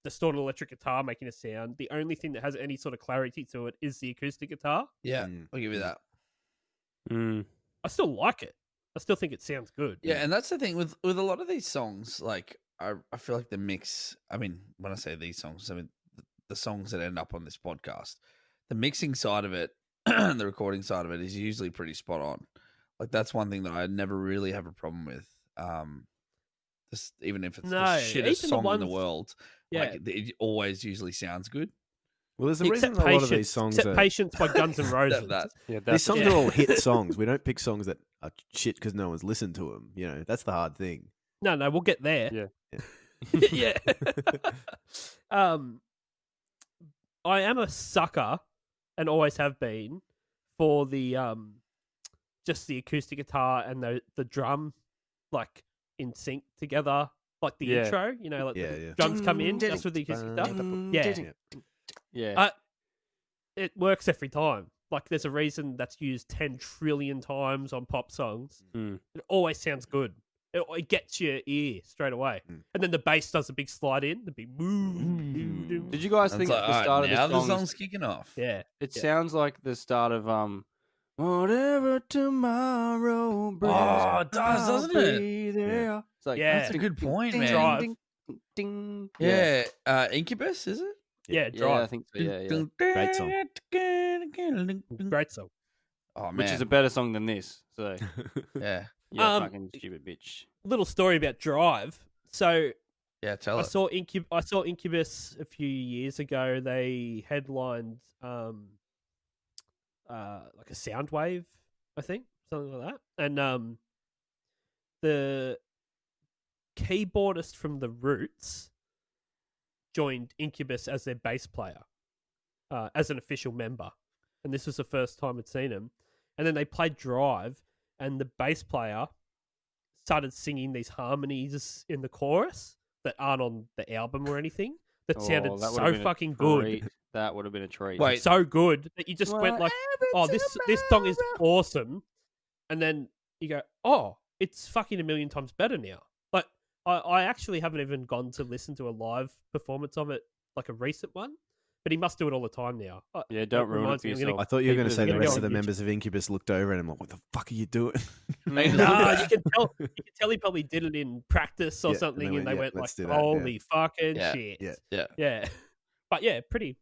distorted electric guitar making a sound. The only thing that has any sort of clarity to it is the acoustic guitar. Yeah, I'll give you that. Mm. I still like it. I still think it sounds good. Yeah, and that's the thing with a lot of these songs. Like I feel like the mix. I mean, when I say these songs, I mean the songs that end up on this podcast. The mixing side of it, and the recording side of it is usually pretty spot on. Like that's one thing that I never really have a problem with. This, even if it's the shittest even the song in the ones- world, Yeah. like it always usually sounds good. Well, there's a reason Except a lot of Patience. these songs Except are... Patience by Guns N' Roses. That Yeah, These songs Yeah. are all hit songs. We don't pick songs that are shit because no one's listened to them. You know, that's the hard thing. No, we'll get there. Yeah. Yeah. I am a sucker, and always have been, for the just the acoustic guitar and the drum, like in sync together, like the Yeah. intro. You know, like Yeah, the yeah. drums come in just with the acoustic guitar. Yeah. Yeah. It works every time. Like there's a reason that's used 10 trillion times on pop songs. Mm. It always sounds good. It gets your ear straight away. Mm. And then the bass does a big slide in, the big boom. Did you guys It's think like, at the all start right, of now the the song? song's kicking off. Yeah. It Yeah. sounds like the start of whatever tomorrow brings. Oh, it does, I'll doesn't it? be there. It's like Yeah. That's a good point, ding, man. Drive. ding, ding, ding. Yeah, Incubus, is it? Yeah, Yeah, Drive. I think so. Yeah. Great song. Great song. Oh man, Which is a better song than this. So yeah, yeah, fucking stupid bitch. Little story about Drive. So yeah. Tell I us. saw Incubus a few years ago. They headlined like a Soundwave, I think, something like that. And the keyboardist from The Roots joined Incubus as their bass player, as an official member. And this was the first time I'd seen him. And then they played Drive, and the bass player started singing these harmonies in the chorus that aren't on the album or anything. That sounded that would've so been a fucking good. treat. That would have been a treat. Wait. So good that you just went like, oh, this song is awesome. And then you go, oh, it's fucking a million times better now. Like, I actually haven't even gone to listen to a live performance of it, like a recent one. But he must do it all the time now. Yeah, don't ruin it reminds for me, I'm yourself. gonna- I thought you were going to say the Gonna rest go of the on members of Incubus looked over and I'm like, what the fuck are you doing? Nah, you can tell he probably did it in practice or Yeah, something, and they went like, let's do that, yeah. holy fucking Yeah, shit. yeah. Yeah, But yeah, pretty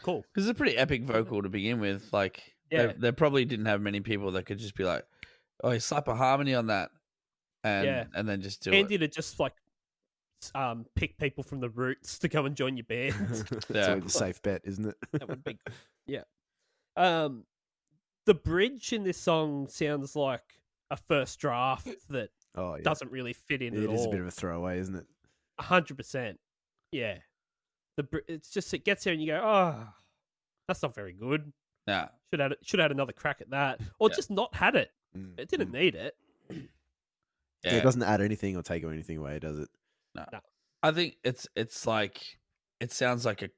cool. because it's a pretty epic vocal to begin with. Like, Yeah. they probably didn't have many people that could just be like, "Oh, you slap a harmony on that," and then just do Handy it. to just like pick people from the Roots to come and join your band. That's Yeah. always a safe bet, isn't it? That would be good. Yeah. The bridge in this song sounds like a first draft that Oh, yeah. doesn't really fit in It at is all. a bit of a throwaway, isn't it? 100%. Yeah. It's just, it gets there and you go, oh, that's not very good. Yeah, Should have had another crack at that, or Yeah. just not had it. Mm. It didn't need it. Yeah, yeah. it doesn't add anything or take anything away, does it? No. No. I think it's like it sounds like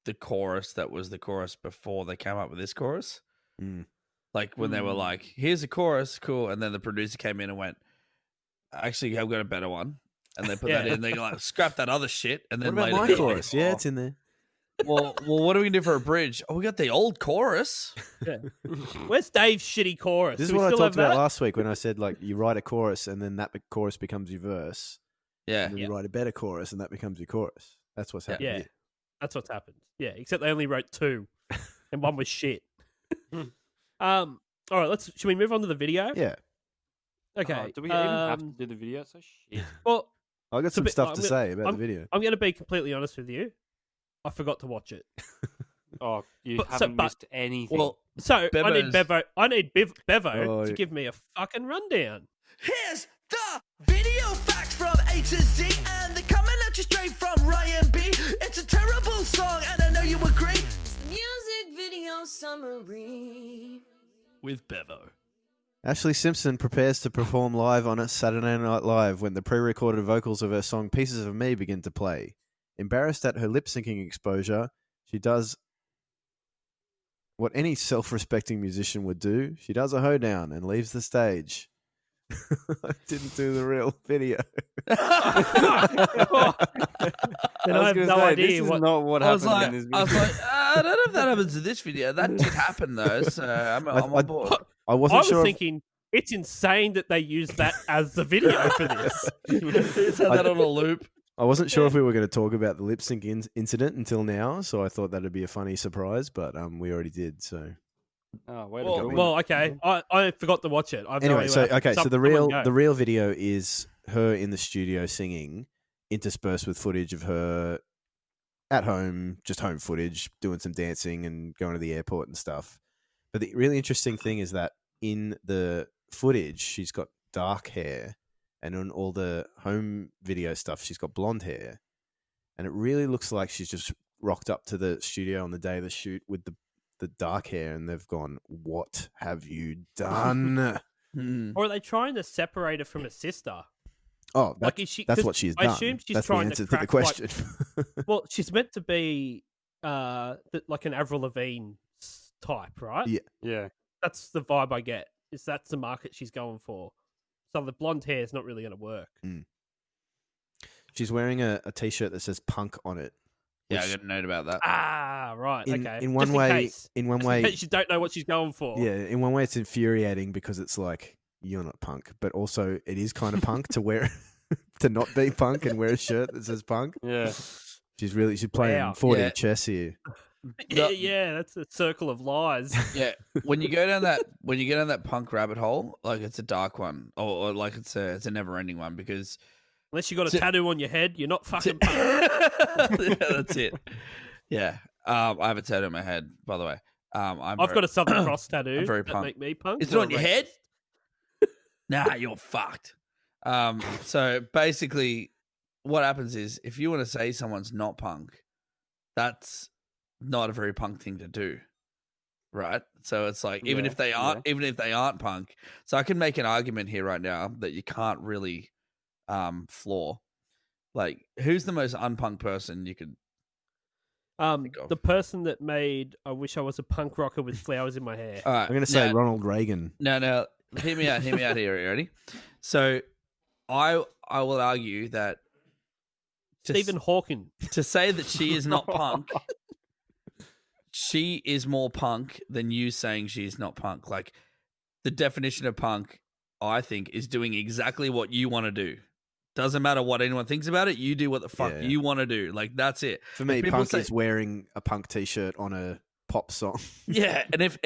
the chorus that was the chorus before they came up with this chorus. Mm. Like when they were like, "Here's a chorus, cool," and then the producer came in and went, "Actually, I've got a better one," and they put that Yeah. in. They go like, "Scrap that other shit," and What then about later my they're chorus? like, Yeah, "Oh, it's in there. well, what are we gonna do for a bridge? Oh, we got the old chorus. Where's Dave's shitty chorus? This is Do we what I still talked have about that? last week when I said, like, you write a chorus and then that chorus becomes your verse. Yeah, And then you write a better chorus and that becomes your chorus. That's what's happening Yeah. here. That's what's happened. Yeah, except they only wrote 2, and one was shit. All right, should we move on to the video? Yeah. Okay. Do we even have to do the video? It's so shit. Well, I got It's a some bit- stuff I'm to gonna- say about the video. I'm going to be completely honest with you. I forgot to watch it. Oh, you But- so- haven't but- missed anything. Well, So I need Bevo's- Bevo. I need Bevo Oh, to yeah. give me a fucking rundown. Here's the video facts from A to Z, and they're coming at you straight from Ryan B. It's a terrible song, and I know you agree. Music video summary. With Bevo. Ashlee Simpson prepares to perform live on a Saturday Night Live when the pre-recorded vocals of her song Pieces of Me begin to play. Embarrassed at her lip-syncing exposure, she does what any self-respecting musician would do. She does a hoedown and leaves the stage. I didn't do the real video. Then I have no idea This is what. not what I was happened like, in this I video. was like, I don't know if that happens in this video. That did happen though, so I'm on board. I I wasn't was sure. thinking it's insane that they used that as the video for this. It's had that on a loop. I wasn't sure if we were going to talk about the lip sync incident until now, so I thought that'd be a funny surprise, but we already did. So Oh, way to Well, go. Well, okay, I forgot to watch it. I've no anyway, idea so what happened. so the Someone go. real video is her in the studio singing, interspersed with footage of her at home, just home footage, doing some dancing and going to the airport and stuff. But the really interesting thing is that in the footage, she's got dark hair, and on all the home video stuff, she's got blonde hair, and it really looks like she's just rocked up to the studio on the day of the shoot with the dark hair, and they've gone, "What have you done?" Hmm. Or are they trying to separate her from her sister? Oh, Like, is she? that's 'cause what she's I done. assume she's That's trying the answer to to the crack, question. Well, she's meant to be like an Avril Lavigne type, right? Yeah. Yeah. That's the vibe I get. Is that's the market she's going for? So the blonde hair is not really going to work. She's wearing a t-shirt that says "punk" on it. Yeah, I which got a note about that. Ah, right. in, Okay. in one Just way, case. in one Just way, in case you don't know what she's going for. yeah, in one way, it's infuriating because it's like you're not punk, but also it is kind of punk to wear to not be punk and wear a shirt that says "punk." Yeah. She's playing Wow. 40 Yeah. chess here. Yeah, that's a circle of lies. Yeah, when you go down that punk rabbit hole, like it's a dark one, or like it's a never ending one because Unless you got a So- tattoo on your head, you're not fucking punk. yeah, that's it. Yeah, I have a tattoo on my head, by the way. I've got a Southern Cross tattoo I'm very that pumped. make me punk. Is it or on your racist. head? Nah, you're fucked. So basically, what happens is if you want to say someone's not punk, that's not a very punk thing to do, right? So it's like even Yeah, if they aren't punk, so I can make an argument here right now that you can't really flaw. Like, who's the most unpunk person you could? think of. The person that made "I Wish I Was a Punk Rocker with Flowers in My Hair." All right, I'm going to say now- Ronald Reagan. No, hear me out here. Are you ready? So, I will argue that to, Stephen Hawking. to say that she is not punk, she is more punk than you saying she's not punk. Like, the definition of punk, I think, is doing exactly what you want to do. Doesn't matter what anyone thinks about it. You do what the fuck Yeah. you want to do. Like, that's it. For me, people punk say- is wearing a punk t-shirt on a pop song. Yeah, and if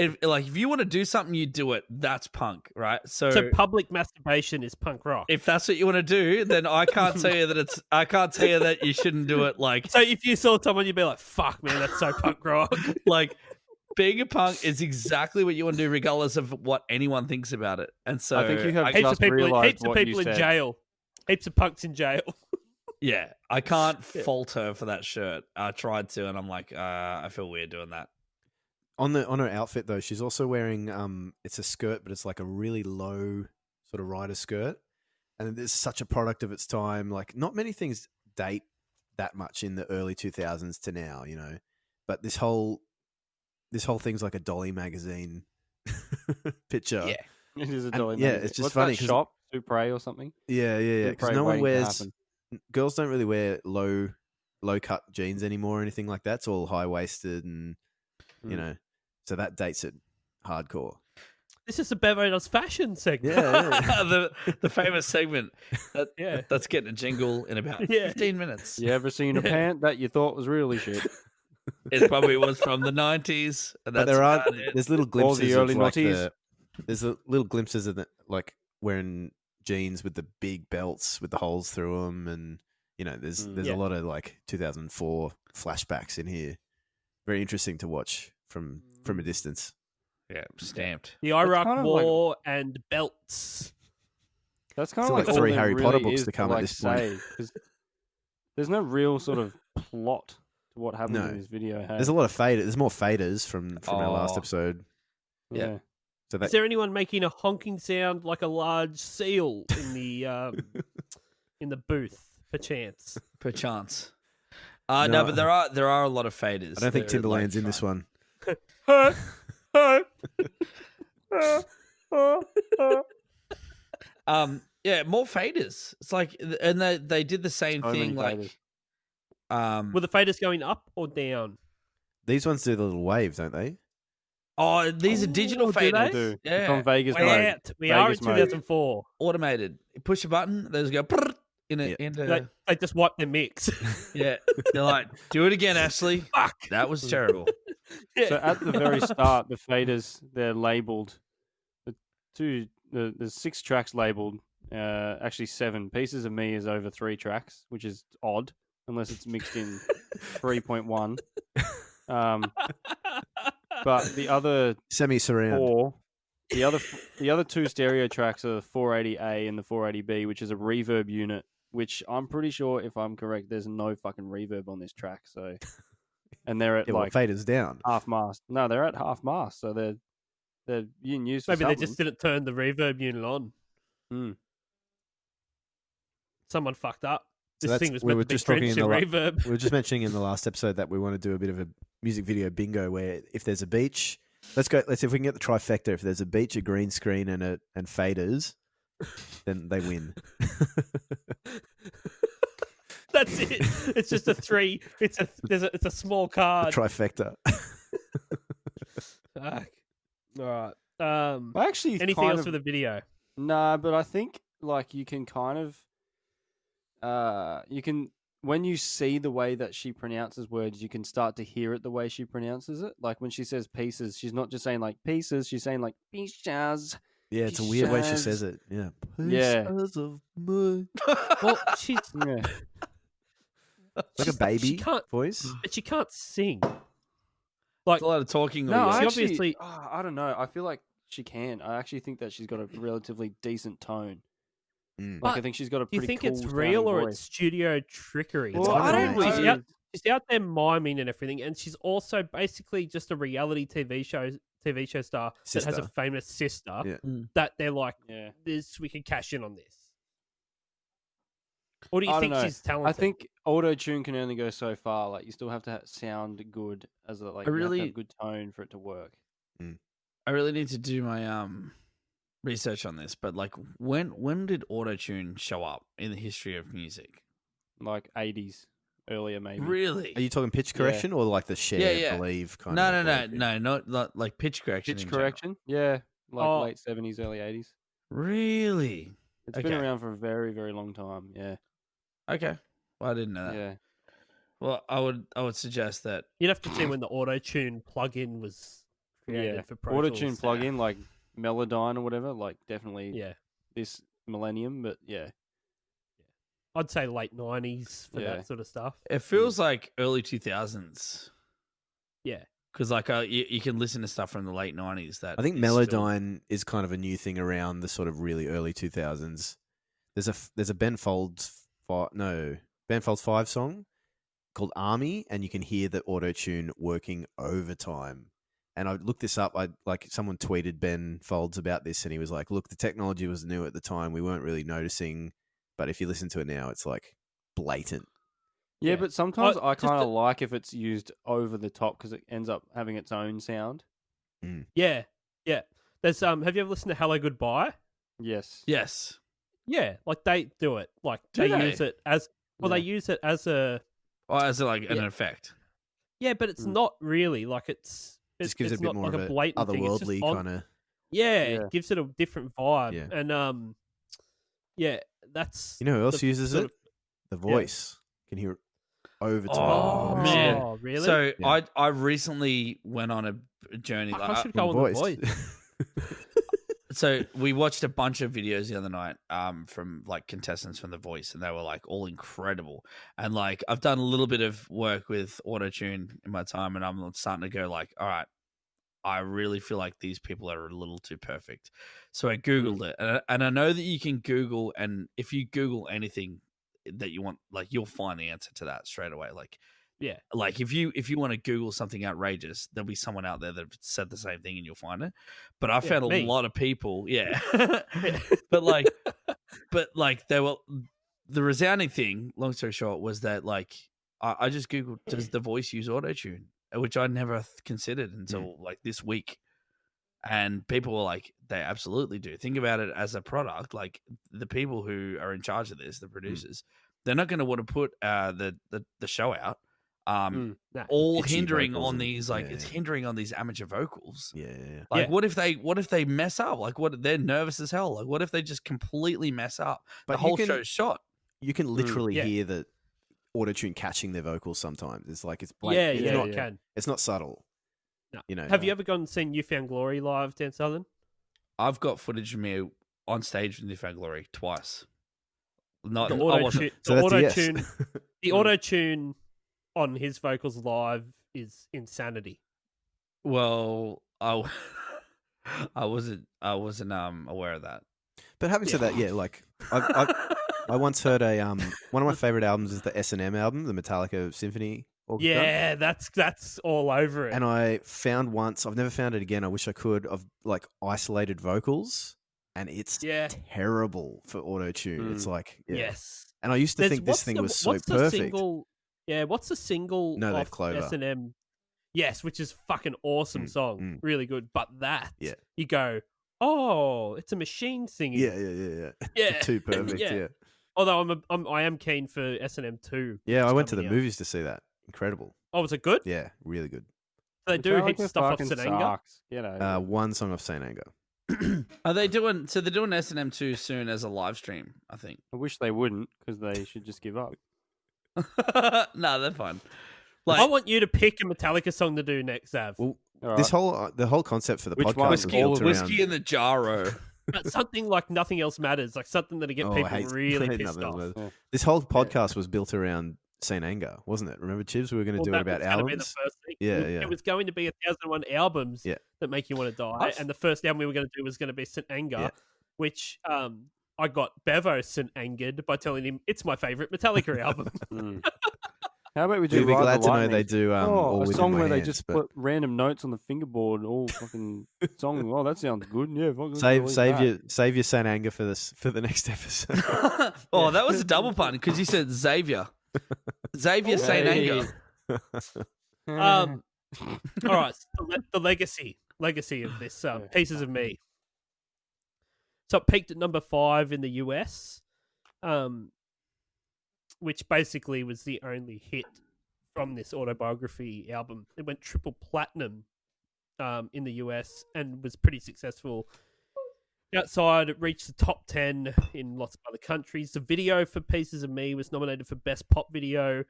you want to do something, you do it. That's punk, right? So public masturbation is punk rock. If that's what you want to do, then I can't tell you that I can't tell you that you shouldn't do it. Like, So if you saw someone, you'd be like, "Fuck, man, that's so punk rock." like being a punk is exactly what you want to do, regardless of what anyone thinks about it. And so I think you have Heaps just of people, realised heaps of what you people in said. jail. Heaps of punks in jail. yeah, I can't fault her for that shirt. I tried to, and I'm like, I feel weird doing that. On her outfit though, she's also wearing it's a skirt, but it's like a really low sort of rider skirt, and it's such a product of its time. Like, not many things date that much in the early 2000s to now, you know. But this whole thing's like a Dolly magazine picture. Yeah. It is a And, dolly yeah, magazine. it's just What's funny that 'cause- shop, Supre or something. yeah. Because Supre no one waiting to wears. happen. Girls don't really wear low cut jeans anymore or anything like that. It's all high waisted and you Mm. know. So that dates it hardcore. This is a Bevo Does Fashion segment. Yeah. the famous segment Yeah. that's getting a jingle in about Yeah. 15 minutes. You ever seen a pant that you thought was really shit? It probably was from the 90s, and But that's there are about it. there's little glimpses early of like noughties. there's little glimpses of the, like wearing jeans with the big belts with the holes through them, and there's Yeah. a lot of like 2004 flashbacks in here. Very interesting to watch from a distance. Yeah, stamped. The Iraq kind of like- War and belts. That's kind It's of like like three all there Harry Potter really books is to come at like, this point. say, 'cause there's no real sort of plot to what happened No. in this video. Hey? There's a lot of There's more faders from our last Oh. episode. Yeah. So Is that there anyone making a honking sound like a large seal in the booth, perchance? Perchance. No. No, but there are a lot of faders. I don't think They're, Timberland's like, in this one. Yeah, more faders. It's like, and they did the same So many thing. Like, faders. Were the faders going up or down? These ones do the little wave, don't they? oh, these are digital Oh, do they? faders. Do. It's Yeah, on Vegas We're mode. out. We are in Vegas mode. 2004. automated. You push a button, they just go Yeah. into. They just wiped their mix. Yeah, they're like, do it again, Ashley. Fuck, that was terrible. So at the very start, the faders, they're labeled. There's 6 tracks labeled. Actually 7. Pieces of Me is over 3 tracks, which is odd unless it's mixed in 3.1. But the other Semi-surround. 4, the other 2 stereo tracks are the 480A and the 480B, which is a reverb unit. Which I'm pretty sure, if I'm correct, there's no fucking reverb on this track. So, and they're at Yeah, well, like faders down. half mast. No, they're at half mast, so they're being used. Maybe for they just didn't turn the reverb unit on. Mm. Someone fucked up. So This that's- thing was we meant were to be just talking drenched in in the reverb. We were just mentioning in the last episode that we want to do a bit of a music video bingo where if there's a beach, let's see if we can get the trifecta. If there's a beach, a green screen, and faders, then they win. That's it. It's just a 3. It's a small The card. trifecta. Fuck. All right. I actually Anything kind else of, for the video? Nah, but I think like you can kind of, you can when you see the way that she pronounces words, you can start to hear it the way she pronounces it. Like when she says pieces, she's not just saying like pieces; she's saying like pieces. Yeah, it's a weird way she Pieces. says it. Yeah. Yeah. Pieces of mud. Well, she's Yeah. Like a baby She can't, voice. but she can't sing. It's a lot of talking. No, or she I yes. obviously- I don't know. I feel like she can. I actually think that she's got a relatively decent tone. Mm. Like I But think she's got a Do you pretty think cool it's real or sounding it's voice. studio trickery? Well, It's I don't she's, know. out, she's out there miming and everything, and she's also basically just a reality TV show star that has a Sister. famous sister. Yeah. That they're like, Yeah. this we can cash in on this. Or do you I don't think know. she's talented? I think auto tune can only go so far. Like you still have to sound good as a like. I you have to really- have good tone for it to work. I really need to do my research on this, but like when did autotune show up in the history of music? Like 80s, earlier maybe. Really? Are you talking pitch correction or like the share, Yeah. believe kind No, of? no, word? no, not like pitch correction. Pitch in general. correction? Yeah, like Oh. late 70s, early 80s. Really? It's been Okay. around for a very, very long time. Yeah, Okay. Well, I didn't know that. yeah. Well, I would suggest that. you'd have to see when the auto tune plugin was created Yeah. for Pro Auto Tools. tune plug-in like Melodyne or whatever. Like definitely Yeah, this millennium, but yeah. I'd say late 90s for Yeah. that sort of stuff. It feels like early 2000s Yeah. because like you can listen to stuff from the late 90s. That I think is still- Melodyne is kind of a new thing around the sort of really early 2000s. There's a Ben Folds 5 song called Army, and you can hear the auto tune working overtime. And I looked this up. Someone tweeted Ben Folds about this, and he was like, "Look, the technology was new at the time. We weren't really noticing, but if you listen to it now, it's like blatant." Yeah, Yeah. but sometimes I just kind to- of like if it's used over the top because it ends up having its own sound. Yeah. Yeah. There's have you ever listened to Hello Goodbye? Yes. Yes. Yeah, like they do it. Like Do they they? use it as they Yeah. use it as a Or as like an Yeah. effect. but it's Mm. not really like it's Just gives it it's a bit not more like of a a blatant thing. It's just otherworldly on- kind of. Yeah, Yeah. it gives it a different vibe. Yeah. And yeah, that's You know who else the uses sort it? The voice. Can hear it overtime. Oh, man. Oh, really? So Yeah. I recently went on a journey. Fuck, Like, I should From go on the voice. So we watched a bunch of videos the other night from like contestants from The Voice, and they were like all incredible. And like I've done a little bit of work with autotune in my time, and I'm starting to go like, all right, I really feel like these people are a little too perfect. So I Googled it, and I know that you can Google, and if you Google anything that you want, like you'll find the answer to that straight away. Like if you want to Google something outrageous, there'll be someone out there that said the same thing and you'll find it. But I found a lot of people, but like they were the resounding thing. Long story short was that like I just Googled, does The Voice use autotune, which I never considered until like this week. And people were like, they absolutely do. Think about it as a product. Like the people who are in charge of this, the producers, they're not going to want to put the show out. All Pitchy hindering vocals on and- these it's hindering on these amateur vocals. Yeah. Like what if they mess up? Like what they're nervous as hell. Like what if they just completely mess up? But The whole you can- show's shot. You can literally Yeah. hear the autotune catching their vocals sometimes. It's like it's Yeah, it's yeah, not, you can. It's not subtle. No. You know. Have you ever gone and seen New Found Glory live, Dan Southern? I've got footage of me on stage with New Found Glory twice. Not The I auto wasn't. So that's a yes. tune, the auto tune on his vocals live is insanity. Well, I wasn't aware of that. But having said that, yeah, like I once heard a one of my favorite albums is the S&M album, the Metallica Symphony Orchestra. Yeah, that's all over it. And I found once, I've never found it again. I wish I could, of like isolated vocals, and it's terrible for auto tune. It's like Yes. And I used to think this thing was so what's the perfect. single? Yeah, what's the single No Leaf off Clover. S&M? Yes, which is fucking awesome song, really good. But that, you go, oh, it's a machine singing. Yeah. Too perfect. Yeah. Although I am keen for S&M 2. Yeah, I went to the coming out. movies to see that. Incredible. Oh, was it good? Yeah, really good. They do heaps of stuff off St. Anger. You know, One song of Saint Anger. Are they doing? So they're doing S&M 2 soon as a live stream, I think. I wish they wouldn't, because they should just give up. No, they're fine. I want you to pick a Metallica song to do next, Zav. Well, All this right. the whole concept for the Which podcast one? was built Whiskey around. in the Jarro. But something like Nothing Else Matters, like something that'll get Oh, I people hate- really I hate pissed Nothing off. Else Matters. Yeah. This whole podcast was built around Saint Anger, wasn't it? Remember, Chibs? We were going to do it about was gonna be the albums. first thing. Yeah, It yeah. was going to be 1001 albums Yeah. that make you want to die, I've- and the first album we were going to do was going to be St. Anger, Yeah. which I got Bevo St. Angered by telling him it's my favorite Metallica album. How about we do You'll be Ride glad the to know Lightning? they do All a Within song My where they Hands, just but- put random notes on the fingerboard, all fucking song. Oh, that sounds good. Yeah, fucking Save delete that. save your Saint Anger for the next episode. Oh, that was a double pun because you said Xavier. Xavier Saint Anger. All right, so the legacy of this Pieces of Me. So it peaked at number 5 in the US, which basically was the only hit from this autobiography album. It went triple platinum in the US and was pretty successful. Outside, it reached the top 10 in lots of other countries. The video for Pieces of Me was nominated for Best Pop Video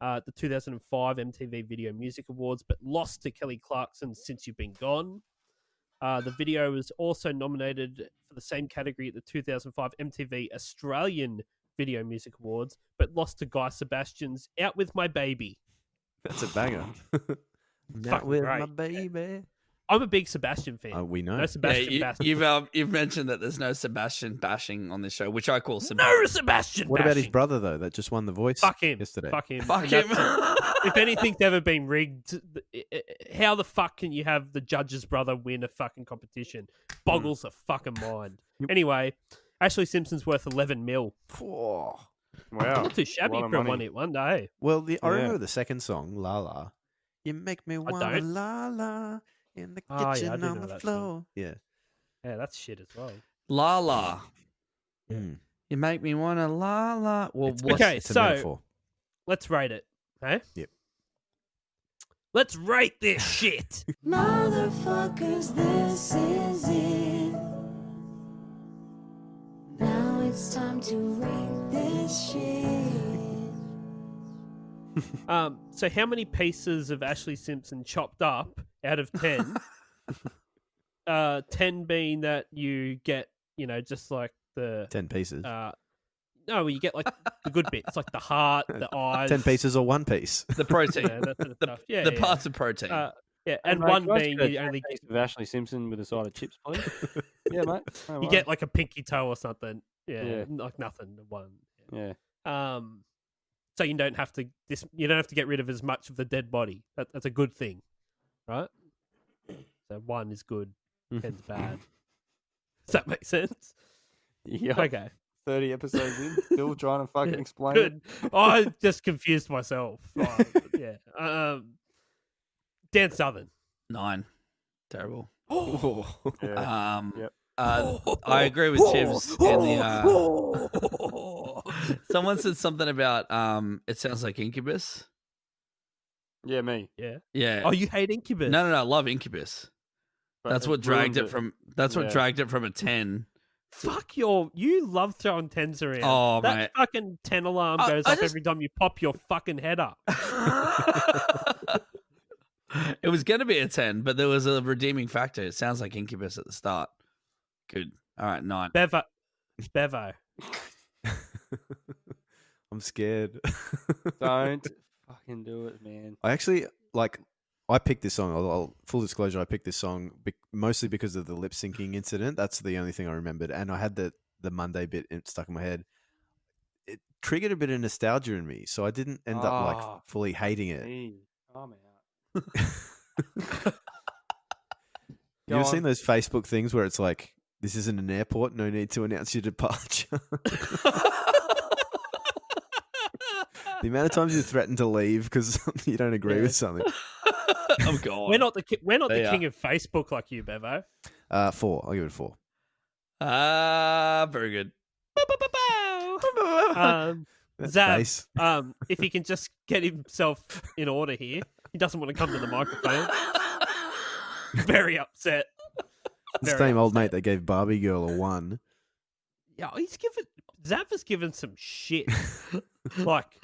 at the 2005 MTV Video Music Awards, but lost to Kelly Clarkson's Since You've Been Gone. The video was also nominated for the same category at the 2005 MTV Australian Video Music Awards, but lost to Guy Sebastian's Out With My Baby. That's a banger. Not Fucking with great. my baby. I'm a big Sebastian fan. We know. No Sebastian bashing. You've mentioned that there's no Sebastian bashing on this show, which I call No Sebastian. Sebastian What about his bashing. brother though? That just won the Voice. Fuck him. yesterday. Fuck him. Fuck And him. if anything's ever been rigged, how the fuck can you have the judge's brother win a fucking competition? Boggles the fucking mind. Anyway, Ashlee Simpson's worth 11 mil. Oh. Wow. Not too shabby lot of for a money. one-hit wonder. Well, I Yeah. remember the second song, La La. You make me wanna don't. la la in the Oh, yeah, I kitchen do on know the that floor. song. Yeah. Yeah, that's shit as well. La la. Mm. You make me wanna la la. Well, It's, what? Okay, it's a so- metaphor. Let's rate it. Okay? Yep. Let's rate this shit. Motherfuckers, this is it. Now it's time to rate this shit. So how many pieces of Ashlee Simpson chopped up out of 10 10 being that you get, just like the 10 pieces. no, you get like the good bits, like the heart, the eyes. 10 pieces or one piece. The protein. That sort of stuff. Yeah, the yeah. parts of protein. Yeah, and Mate, one can I just being get a you only piece get, of Ashlee Simpson with a side of chips, please. Yeah, mate. No you worries. get like a pinky toe or something. Yeah, Yeah. like nothing. One. Yeah. So you don't have to get rid of as much of the dead body. That's a good thing, right? So 1 is good, 10's bad. Does that make sense? Yep. Okay, 30 episodes in, still trying to fucking explain good. I just confused myself. Right, yeah. Dan Southern. 9. Terrible. it. Yeah. Yep. I agree with Chivs in the someone said something about it sounds like Incubus. Yeah, me. Yeah. Yeah. Oh, you hate Incubus? No, I love Incubus. But That's it what dragged ruined it from that's what Yeah. dragged it from a 10. Fuck you love throwing 10s around. Oh, that mate. fucking 10 alarm I goes off just- every time you pop your fucking head up. It was going to be a 10, but there was a redeeming factor. It sounds like Incubus at the start. Good. All right, 9. Bevo. I'm scared. Don't fucking do it, man. I actually I picked this song. Full disclosure, I picked this song mostly because of the lip syncing incident. That's the only thing I remembered, and I had the Monday bit stuck in my head. It triggered a bit of nostalgia in me, so I didn't end up Oh, like fully hating it. Me. I'm out. You ever seen those Facebook things where it's like, "This isn't an airport. No need to announce your departure." The amount of times you threaten to leave because you don't agree with something. I'm gone. We're not the They king of Facebook like you, Bevo. 4. I'll give it a 4. Very good. That Zav, face. if he can just get himself in order here, he doesn't want to come to the microphone. Very upset. The Very same old upset. mate that gave Barbie Girl a 1. Yeah, Zav has given some shit. Like,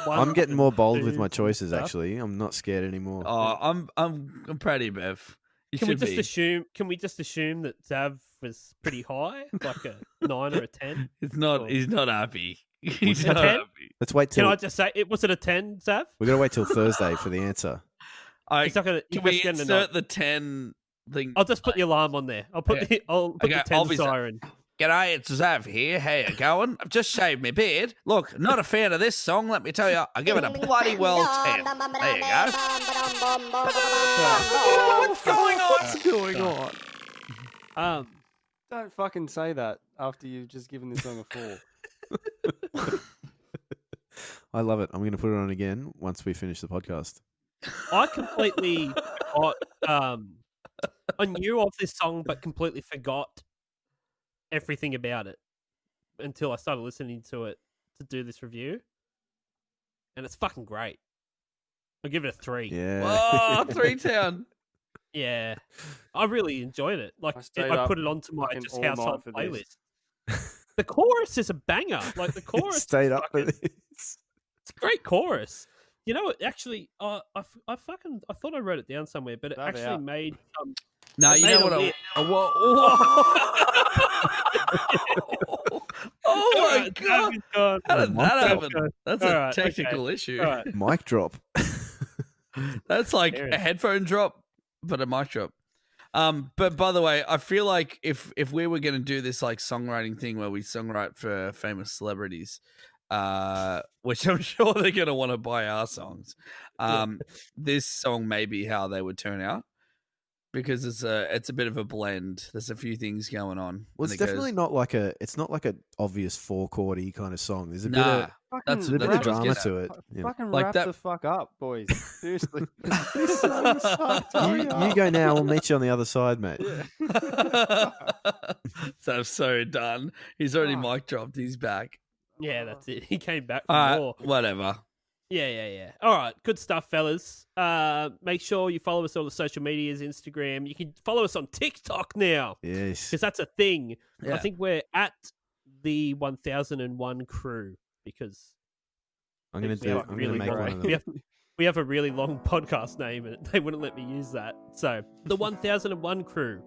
I'm getting more bold with my 2, choices. stuff. Actually, I'm not scared anymore. Oh, I'm proud of you, Bev. You Can we should just be. assume? Can we just assume that Zav was pretty high, like a 9 or a 10? It's not. Or- He's not happy. He's A not 10? happy. Let's wait Can till I just say it? Was it a 10, Zav? we gotta wait till Thursday for the answer. He's not gonna. Can he we must get a insert 9. the 10 thing? I'll just put the alarm on there. I'll put Okay. the Okay, 10 I'll be siren. G'day, it's Zav here. How you going? I've just shaved my beard. Look, not a fan of this song, let me tell you. I give it a bloody well 10. There you go. What's going on? What's going on? Um, Don't fucking say that after you've just given this song a 4. I love it. I'm gonna put it on again once we finish the podcast. I completely forgot. I knew of this song, but completely forgot everything about it until I started listening to it to do this review, and it's fucking great. I'll give it a 3. Yeah. Oh, 3 Town. Yeah, I really enjoyed it. Like I stayed I up put it onto my fucking just all night household for playlist. this. The chorus is a banger. Like the chorus, Stayed is up for fucking- this. It's a great chorus. You know, actually, I thought I wrote it down somewhere, but it That actually out. made No, It you made know a what? list. Oh my Alright, god! Zav is gone. How did that Okay. happen? That's a Alright, okay. technical issue. Alright. Mic drop. That's like There it a is. headphone drop, but a mic drop. But by the way, I feel like if we were going to do this like songwriting thing where we songwrite for famous celebrities, which I'm sure they're going to want to buy our songs, this song may be how they would turn out because it's a bit of a blend. There's a few things going on. Well, and it's it definitely goes, not like it's not like an obvious 4-chordy kind of song. There's a bit nah. of That's there's a bit what of I was drama getting to it. you know. Fucking Like wrap that- the fuck up, boys. Seriously. This song sucked. Hurry You up. go now. We'll meet you on the other side, mate. So I'm so done. He's already Fuck. mic dropped. He's back. Yeah, that's it. He came back for All right, more. whatever. Yeah. All right, good stuff, fellas. Make sure you follow us on the social medias, Instagram. You can follow us on TikTok now Yes. because that's a thing. Yeah. I think we're at the 1001 crew because I'm gonna we have- I'm really gonna make great. one of we them. have, we have a really long podcast name, and they wouldn't let me use that. So the 1001 Crew.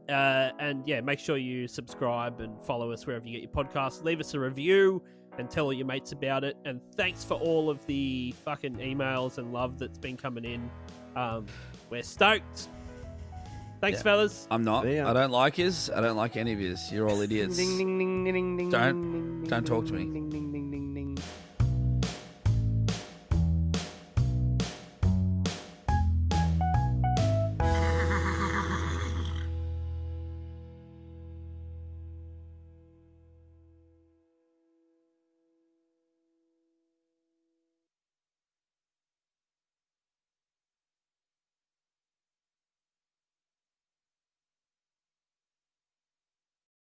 And yeah, make sure you subscribe and follow us wherever you get your podcasts. Leave us a review and tell all your mates about it. And thanks for all of the fucking emails and love that's been coming in. We're stoked. Thanks, fellas. I'm not. Yeah. I don't like yous. I don't like any of yous. You're all idiots. Don't talk to me.